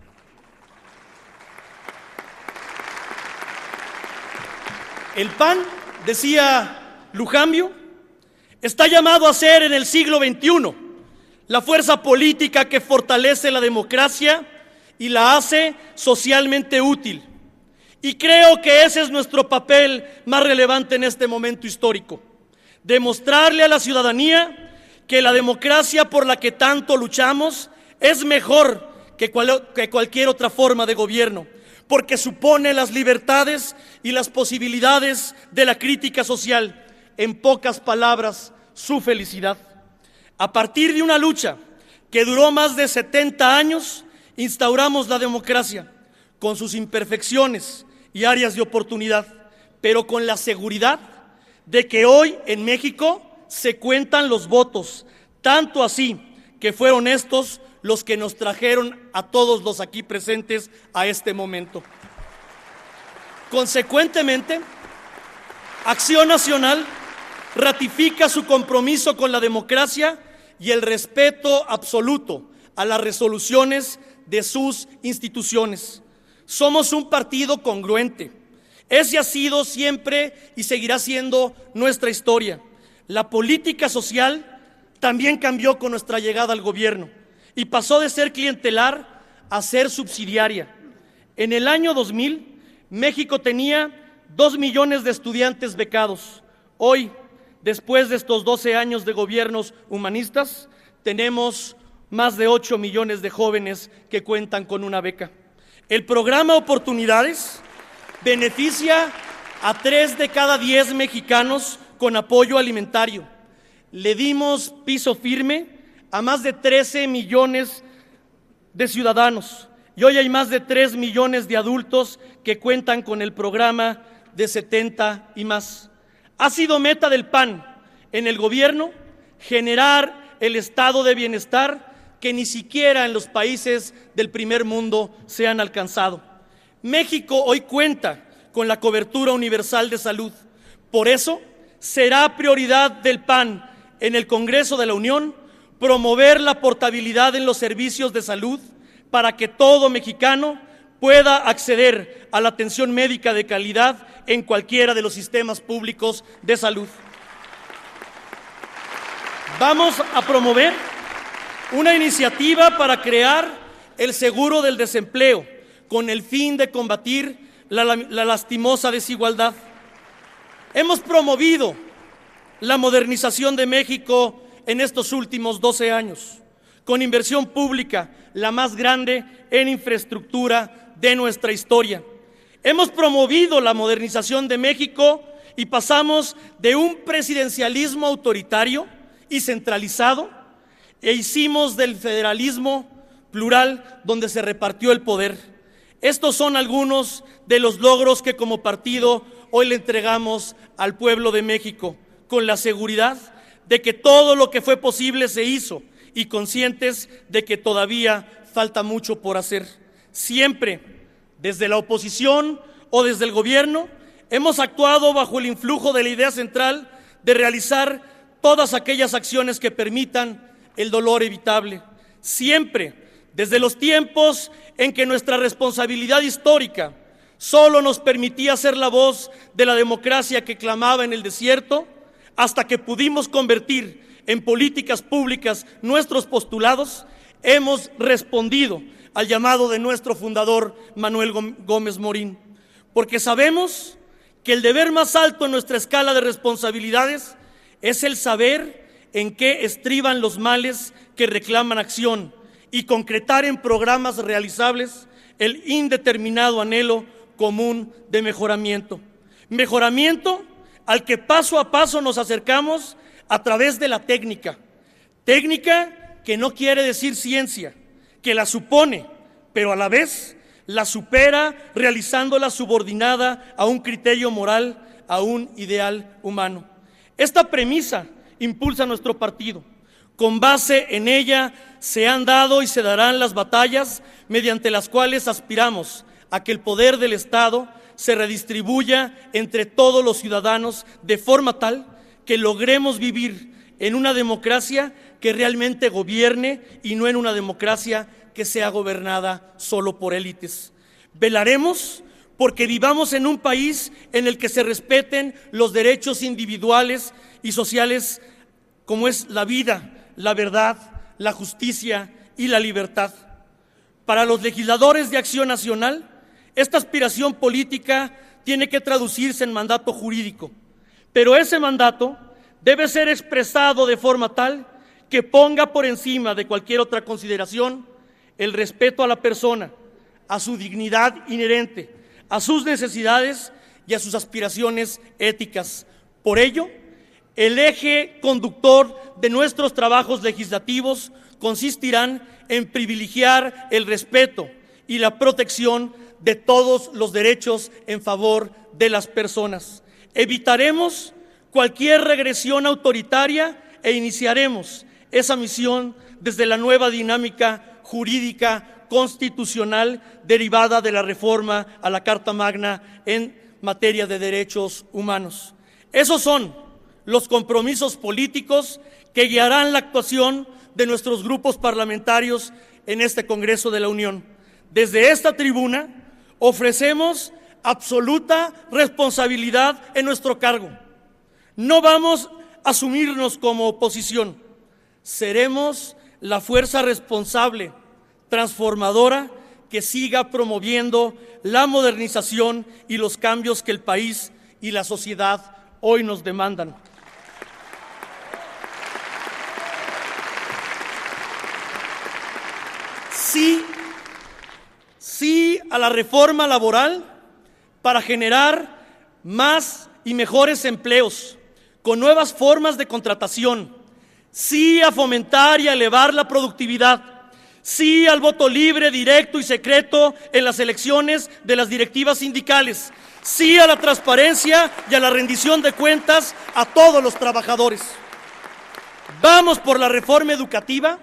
El PAN, decía Lujambio, está llamado a ser en el siglo XXI la fuerza política que fortalece la democracia y la hace socialmente útil. Y creo que ese es nuestro papel más relevante en este momento histórico. Demostrarle a la ciudadanía que la democracia por la que tanto luchamos es mejor que cualquier otra forma de gobierno, porque supone las libertades y las posibilidades de la crítica social. En pocas palabras, su felicidad. A partir de una lucha que duró más de 70 años, instauramos la democracia, con sus imperfecciones y áreas de oportunidad, pero con la seguridad de que hoy en México se cuentan los votos, tanto así que fueron estos los que nos trajeron a todos los aquí presentes a este momento. Consecuentemente, Acción Nacional ratifica su compromiso con la democracia y el respeto absoluto a las resoluciones de sus instituciones. Somos un partido congruente. Ese ha sido siempre y seguirá siendo nuestra historia. La política social también cambió con nuestra llegada al gobierno y pasó de ser clientelar a ser subsidiaria. En el año 2000, México tenía 2 millones de estudiantes becados. Hoy, después de estos 12 años de gobiernos humanistas, tenemos más de 8 millones de jóvenes que cuentan con una beca. El programa Oportunidades beneficia a 3 de cada 10 mexicanos con apoyo alimentario. Le dimos piso firme a más de 13 millones de ciudadanos y hoy hay más de 3 millones de adultos que cuentan con el programa de 70 y más. Ha sido meta del PAN en el gobierno generar el estado de bienestar que ni siquiera en los países del primer mundo se han alcanzado. México hoy cuenta con la cobertura universal de salud. Por eso será prioridad del PAN en el Congreso de la Unión promover la portabilidad en los servicios de salud para que todo mexicano pueda acceder a la atención médica de calidad en cualquiera de los sistemas públicos de salud. Vamos a promover una iniciativa para crear el seguro del desempleo con el fin de combatir la lastimosa desigualdad. Hemos promovido la modernización de México en estos últimos 12 años, con inversión pública, la más grande en infraestructura de nuestra historia. Hemos promovido la modernización de México y pasamos de un presidencialismo autoritario y centralizado e hicimos del federalismo plural donde se repartió el poder. Estos son algunos de los logros que como partido hoy le entregamos al pueblo de México, con la seguridad de que todo lo que fue posible se hizo y conscientes de que todavía falta mucho por hacer. Siempre, desde la oposición o desde el gobierno, hemos actuado bajo el influjo de la idea central de realizar todas aquellas acciones que permitan el dolor evitable. Siempre, desde los tiempos en que nuestra responsabilidad histórica solo nos permitía ser la voz de la democracia que clamaba en el desierto, hasta que pudimos convertir en políticas públicas nuestros postulados, hemos respondido al llamado de nuestro fundador Manuel Gómez Morín, porque sabemos que el deber más alto en nuestra escala de responsabilidades es el saber en qué estriban los males que reclaman acción y concretar en programas realizables el indeterminado anhelo común de mejoramiento. Mejoramiento al que paso a paso nos acercamos a través de la técnica. Técnica que no quiere decir ciencia, que la supone, pero a la vez la supera realizándola subordinada a un criterio moral, a un ideal humano. Esta premisa impulsa nuestro partido. Con base en ella se han dado y se darán las batallas mediante las cuales aspiramos a que el poder del Estado se redistribuya entre todos los ciudadanos de forma tal que logremos vivir en una democracia que realmente gobierne y no en una democracia que sea gobernada solo por élites. Velaremos porque vivamos en un país en el que se respeten los derechos individuales y sociales como es la vida, la verdad, la justicia y la libertad. Para los legisladores de Acción Nacional, esta aspiración política tiene que traducirse en mandato jurídico, pero ese mandato debe ser expresado de forma tal que ponga por encima de cualquier otra consideración el respeto a la persona, a su dignidad inherente, a sus necesidades y a sus aspiraciones éticas. Por ello, el eje conductor de nuestros trabajos legislativos consistirán en privilegiar el respeto y la protección de todos los derechos en favor de las personas. Evitaremos cualquier regresión autoritaria e iniciaremos esa misión desde la nueva dinámica jurídica constitucional derivada de la reforma a la Carta Magna en materia de derechos humanos. Esos son los compromisos políticos que guiarán la actuación de nuestros grupos parlamentarios en este Congreso de la Unión. Desde esta tribuna ofrecemos absoluta responsabilidad en nuestro cargo. No vamos a asumirnos como oposición. Seremos la fuerza responsable, transformadora, que siga promoviendo la modernización y los cambios que el país y la sociedad hoy nos demandan. Sí a la reforma laboral para generar más y mejores empleos, con nuevas formas de contratación. Sí a fomentar y a elevar la productividad. Sí al voto libre, directo y secreto en las elecciones de las directivas sindicales. Sí a la transparencia y a la rendición de cuentas a todos los trabajadores. Vamos por la reforma educativa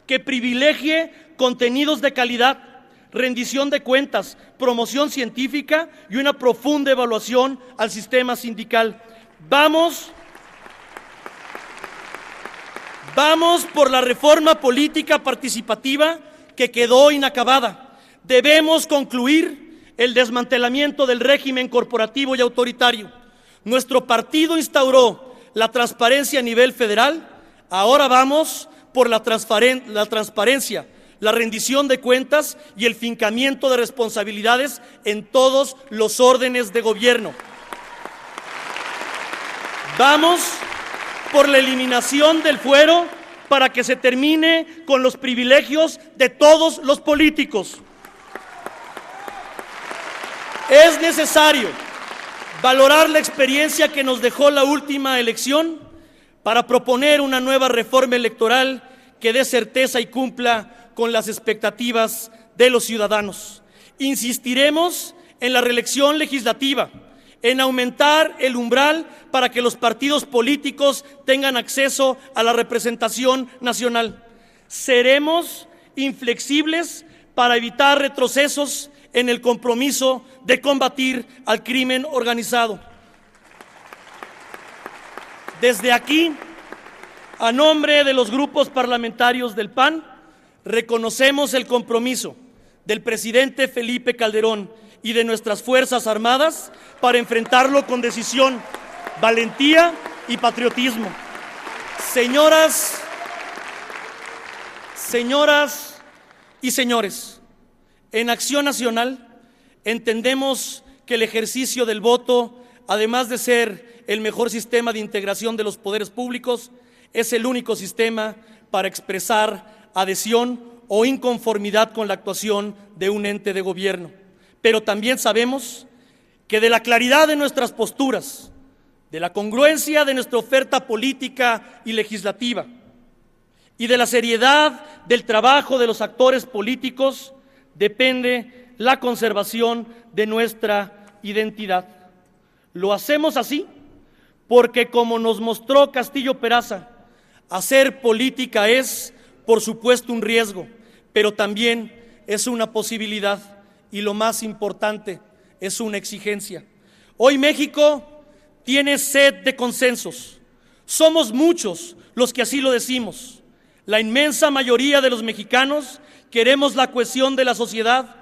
que privilegie contenidos de calidad, rendición de cuentas, promoción científica y una profunda evaluación al sistema sindical. Vamos por la reforma política participativa que quedó inacabada. Debemos concluir el desmantelamiento del régimen corporativo y autoritario. Nuestro partido instauró la transparencia a nivel federal. Ahora vamos por la transparencia, la rendición de cuentas y el fincamiento de responsabilidades en todos los órdenes de gobierno. Vamos por la eliminación del fuero para que se termine con los privilegios de todos los políticos. Es necesario valorar la experiencia que nos dejó la última elección para proponer una nueva reforma electoral que dé certeza y cumpla con las expectativas de los ciudadanos. Insistiremos en la reelección legislativa, en aumentar el umbral para que los partidos políticos tengan acceso a la representación nacional. Seremos inflexibles para evitar retrocesos en el compromiso de combatir al crimen organizado. Desde aquí, a nombre de los grupos parlamentarios del PAN, reconocemos el compromiso del presidente Felipe Calderón y de nuestras Fuerzas Armadas para enfrentarlo con decisión, valentía y patriotismo. Señoras y señores, en Acción Nacional entendemos que el ejercicio del voto, además de ser el mejor sistema de integración de los poderes públicos, es el único sistema para expresar adhesión o inconformidad con la actuación de un ente de gobierno. Pero también sabemos que de la claridad de nuestras posturas, de la congruencia de nuestra oferta política y legislativa y de la seriedad del trabajo de los actores políticos, depende la conservación de nuestra identidad. Lo hacemos así porque, como nos mostró Castillo Peraza, hacer política es, por supuesto, un riesgo, pero también es una posibilidad y, lo más importante, es una exigencia. Hoy México tiene sed de consensos. Somos muchos los que así lo decimos. La inmensa mayoría de los mexicanos queremos la cohesión de la sociedad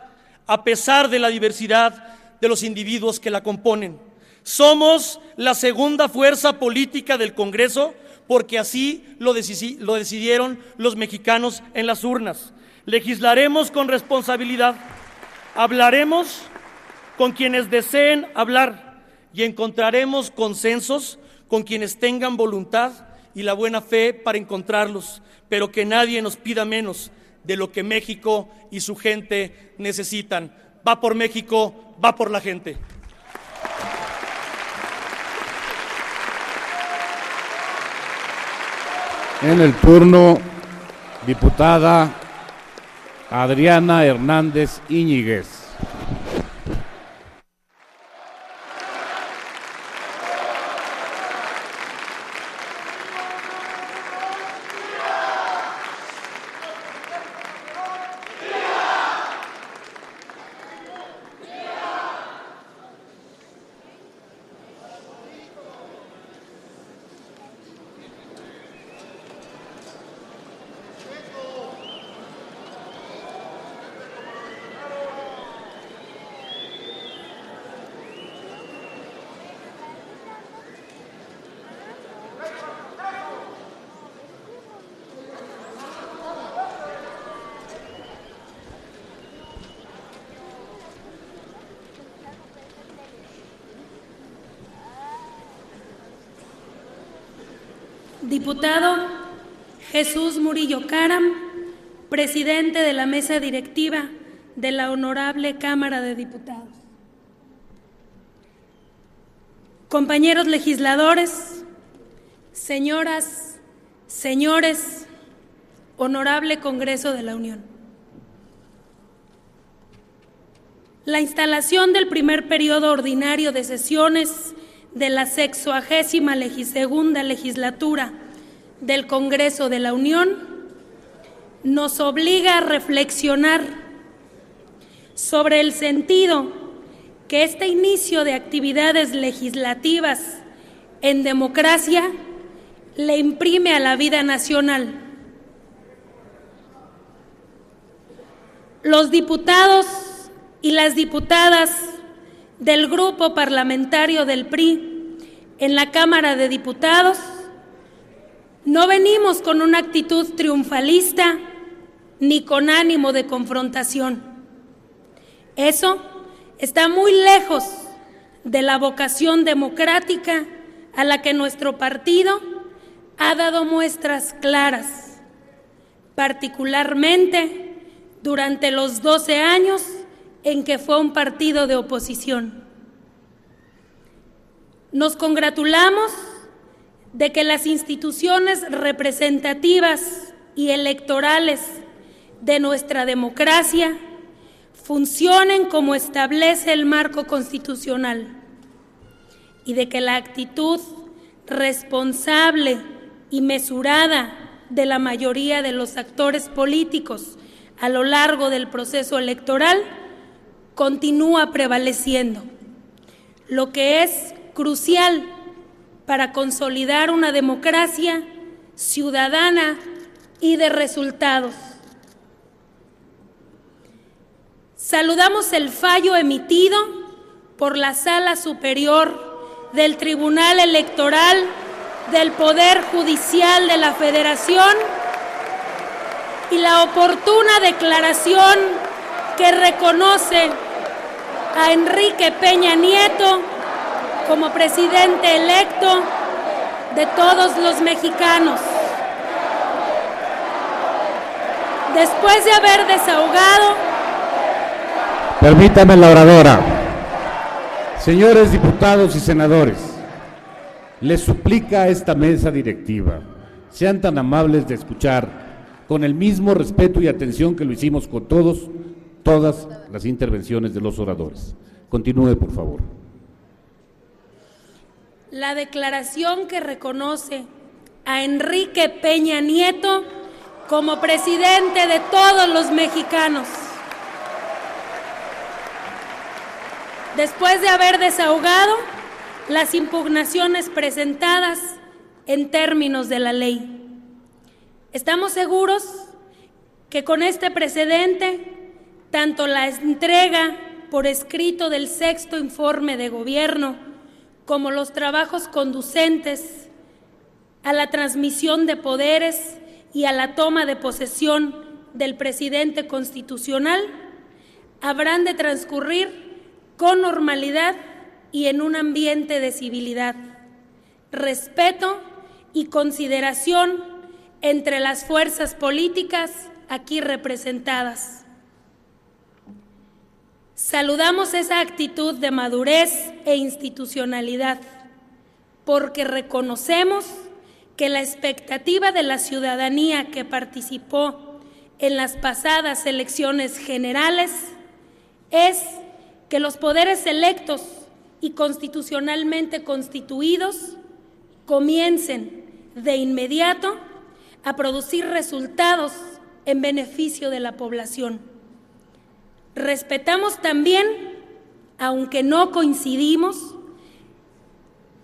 a pesar de la diversidad de los individuos que la componen. Somos la segunda fuerza política del Congreso porque así lo decidieron los mexicanos en las urnas. Legislaremos con responsabilidad, hablaremos con quienes deseen hablar y encontraremos consensos con quienes tengan voluntad y la buena fe para encontrarlos, pero que nadie nos pida menos de lo que México y su gente necesitan. Va por México, va por la gente. En el turno, diputada Adriana Hernández Íñiguez. Diputado Jesús Murillo Caram, presidente de la mesa directiva de la Honorable Cámara de Diputados. Compañeros legisladores, señoras, señores, Honorable Congreso de la Unión. La instalación del primer periodo ordinario de sesiones de la 62ª legislatura del Congreso de la Unión nos obliga a reflexionar sobre el sentido que este inicio de actividades legislativas en democracia le imprime a la vida nacional. Los diputados y las diputadas del Grupo Parlamentario del PRI en la Cámara de Diputados no venimos con una actitud triunfalista ni con ánimo de confrontación. Eso está muy lejos de la vocación democrática a la que nuestro partido ha dado muestras claras, particularmente durante los 12 años en que fue un partido de oposición. Nos congratulamos de que las instituciones representativas y electorales de nuestra democracia funcionen como establece el marco constitucional y de que la actitud responsable y mesurada de la mayoría de los actores políticos a lo largo del proceso electoral continúa prevaleciendo, lo que es crucial para consolidar una democracia ciudadana y de resultados. Saludamos el fallo emitido por la Sala Superior del Tribunal Electoral del Poder Judicial de la Federación y la oportuna declaración que reconoce a Enrique Peña Nieto como presidente electo de todos los mexicanos. Después de haber desahogado... Permítame la oradora. Señores diputados y senadores, les suplica a esta mesa directiva, sean tan amables de escuchar con el mismo respeto y atención que lo hicimos con todas las intervenciones de los oradores. Continúe, por favor. La declaración que reconoce a Enrique Peña Nieto como presidente de todos los mexicanos. Después de haber desahogado las impugnaciones presentadas en términos de la ley. Estamos seguros que con este precedente, tanto la entrega por escrito del 6º informe de gobierno como los trabajos conducentes a la transmisión de poderes y a la toma de posesión del presidente constitucional habrán de transcurrir con normalidad y en un ambiente de civilidad, respeto y consideración entre las fuerzas políticas aquí representadas. Saludamos esa actitud de madurez e institucionalidad, porque reconocemos que la expectativa de la ciudadanía que participó en las pasadas elecciones generales es que los poderes electos y constitucionalmente constituidos comiencen de inmediato a producir resultados en beneficio de la población. Respetamos también, aunque no coincidimos,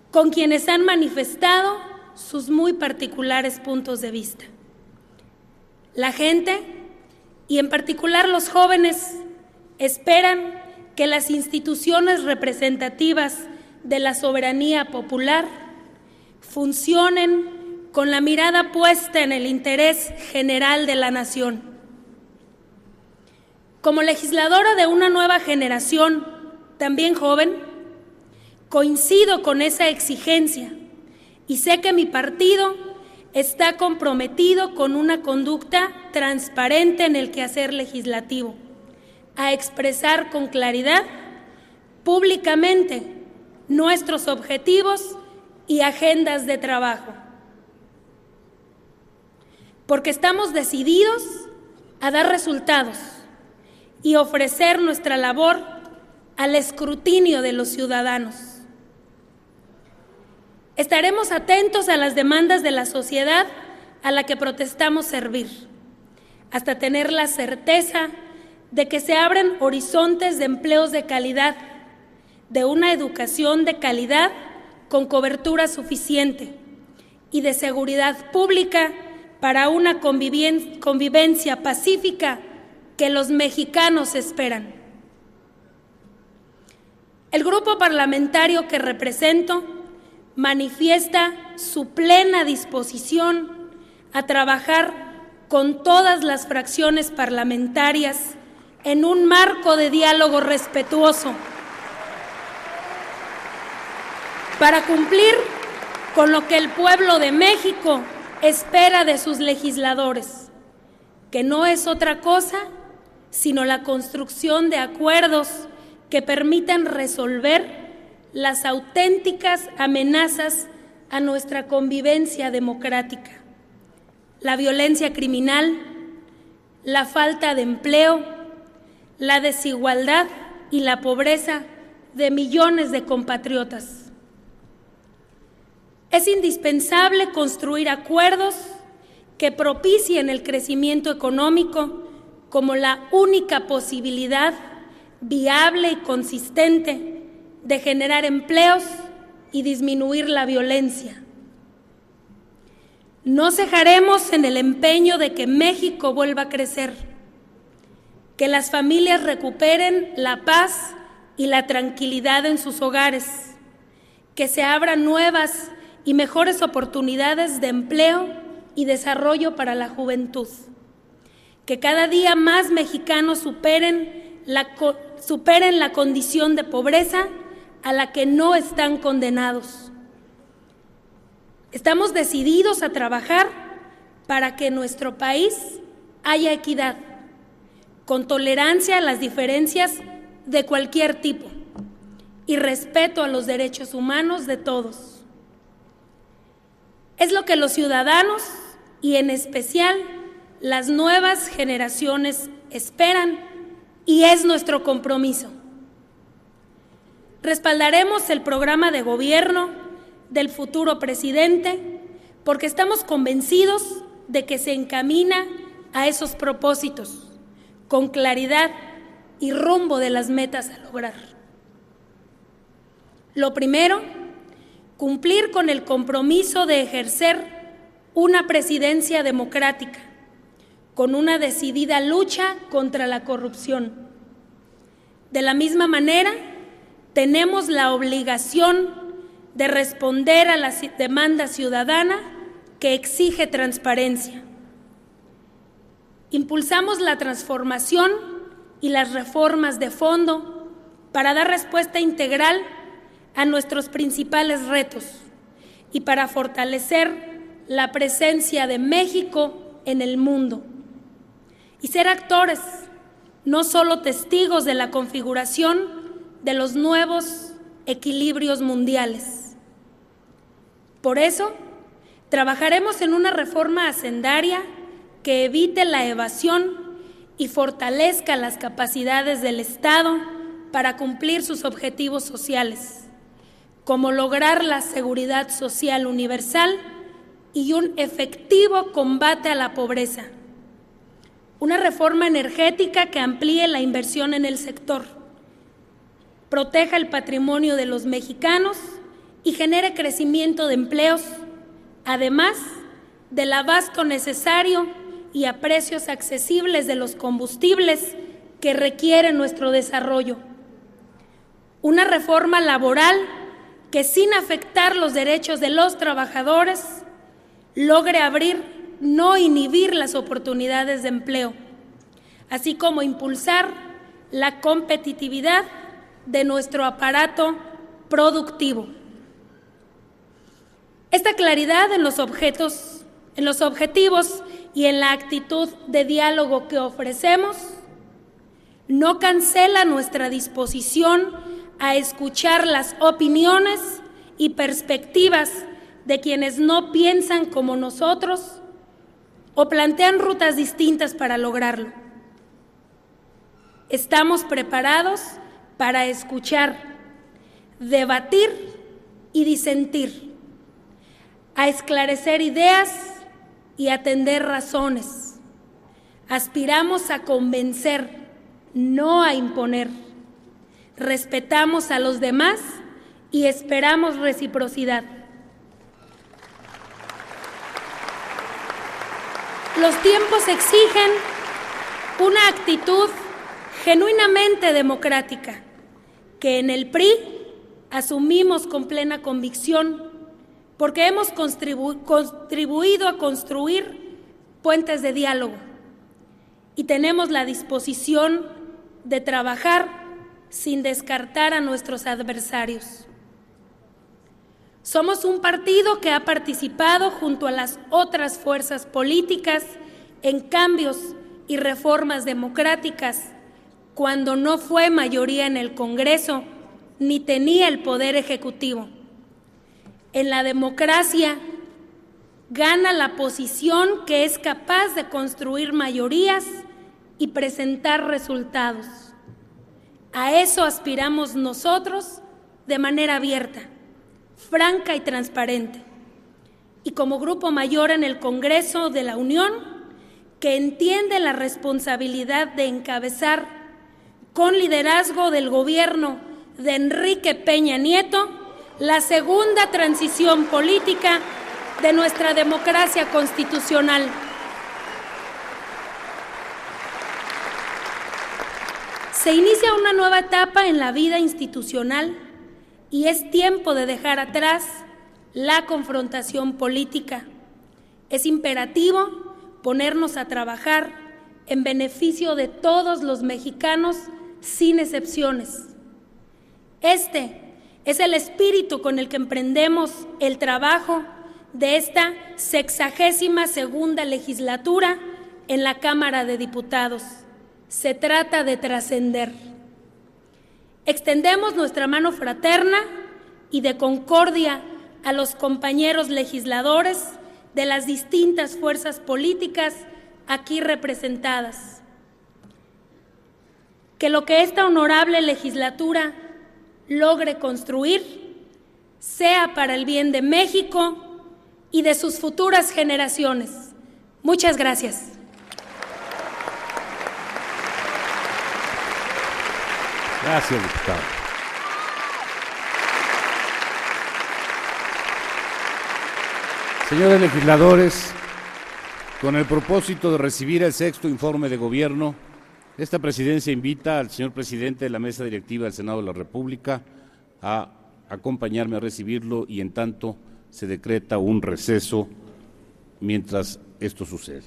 con quienes han manifestado sus muy particulares puntos de vista. La gente, y en particular los jóvenes, esperan que las instituciones representativas de la soberanía popular funcionen con la mirada puesta en el interés general de la nación. Como legisladora de una nueva generación, también joven, coincido con esa exigencia y sé que mi partido está comprometido con una conducta transparente en el quehacer legislativo, a expresar con claridad, públicamente, nuestros objetivos y agendas de trabajo. Porque estamos decididos a dar resultados y ofrecer nuestra labor al escrutinio de los ciudadanos. Estaremos atentos a las demandas de la sociedad a la que protestamos servir, hasta tener la certeza de que se abren horizontes de empleos de calidad, de una educación de calidad con cobertura suficiente y de seguridad pública para una convivencia pacífica que los mexicanos esperan. El grupo parlamentario que represento manifiesta su plena disposición a trabajar con todas las fracciones parlamentarias en un marco de diálogo respetuoso para cumplir con lo que el pueblo de México espera de sus legisladores, que no es otra cosa sino la construcción de acuerdos que permitan resolver las auténticas amenazas a nuestra convivencia democrática: la violencia criminal, la falta de empleo, la desigualdad y la pobreza de millones de compatriotas. Es indispensable construir acuerdos que propicien el crecimiento económico como la única posibilidad viable y consistente de generar empleos y disminuir la violencia. No cejaremos en el empeño de que México vuelva a crecer, que las familias recuperen la paz y la tranquilidad en sus hogares, que se abran nuevas y mejores oportunidades de empleo y desarrollo para la juventud, que cada día más mexicanos superen la condición de pobreza a la que no están condenados. Estamos decididos a trabajar para que en nuestro país haya equidad, con tolerancia a las diferencias de cualquier tipo y respeto a los derechos humanos de todos. Es lo que los ciudadanos y en especial las nuevas generaciones esperan y es nuestro compromiso. Respaldaremos el programa de gobierno del futuro presidente porque estamos convencidos de que se encamina a esos propósitos con claridad y rumbo de las metas a lograr. Lo primero, cumplir con el compromiso de ejercer una presidencia democrática con una decidida lucha contra la corrupción. De la misma manera, tenemos la obligación de responder a la demanda ciudadana que exige transparencia. Impulsamos la transformación y las reformas de fondo para dar respuesta integral a nuestros principales retos y para fortalecer la presencia de México en el mundo y ser actores, no solo testigos de la configuración de los nuevos equilibrios mundiales. Por eso, trabajaremos en una reforma hacendaria que evite la evasión y fortalezca las capacidades del Estado para cumplir sus objetivos sociales, como lograr la seguridad social universal y un efectivo combate a la pobreza. Una reforma energética que amplíe la inversión en el sector, proteja el patrimonio de los mexicanos y genere crecimiento de empleos, además del abasto necesario y a precios accesibles de los combustibles que requiere nuestro desarrollo. Una reforma laboral que, sin afectar los derechos de los trabajadores, logre abrir, no inhibir las oportunidades de empleo, así como impulsar la competitividad de nuestro aparato productivo. Esta claridad en los objetos en los objetivos y en la actitud de diálogo que ofrecemos, no cancela nuestra disposición a escuchar las opiniones y perspectivas de quienes no piensan como nosotros o plantean rutas distintas para lograrlo. Estamos preparados para escuchar, debatir y disentir, a esclarecer ideas y atender razones. Aspiramos a convencer, no a imponer. Respetamos a los demás y esperamos reciprocidad. Los tiempos exigen una actitud genuinamente democrática, que en el PRI asumimos con plena convicción, porque hemos contribuido a construir puentes de diálogo y tenemos la disposición de trabajar sin descartar a nuestros adversarios. Somos un partido que ha participado junto a las otras fuerzas políticas en cambios y reformas democráticas cuando no fue mayoría en el Congreso ni tenía el poder ejecutivo. En la democracia gana la posición que es capaz de construir mayorías y presentar resultados. A eso aspiramos nosotros de manera abierta, franca y transparente. Y como grupo mayor en el Congreso de la Unión, que entiende la responsabilidad de encabezar con liderazgo del gobierno de Enrique Peña Nieto la segunda transición política de nuestra democracia constitucional. Se inicia una nueva etapa en la vida institucional y es tiempo de dejar atrás la confrontación política. Es imperativo ponernos a trabajar en beneficio de todos los mexicanos sin excepciones. Este es el espíritu con el que emprendemos el trabajo de esta 62ª legislatura en la Cámara de Diputados. Se trata de trascender. Extendemos nuestra mano fraterna y de concordia a los compañeros legisladores de las distintas fuerzas políticas aquí representadas. Que lo que esta honorable legislatura logre construir sea para el bien de México y de sus futuras generaciones. Muchas gracias. Gracias, diputado. Señores legisladores, con el propósito de recibir el 6º informe de gobierno, esta presidencia invita al señor presidente de la mesa directiva del Senado de la República a acompañarme a recibirlo y en tanto se decreta un receso mientras esto sucede.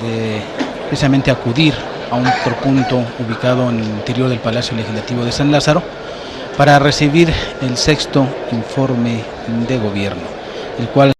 De precisamente acudir a otro punto ubicado en el interior del Palacio Legislativo de San Lázaro para recibir el 6º informe de gobierno, el cual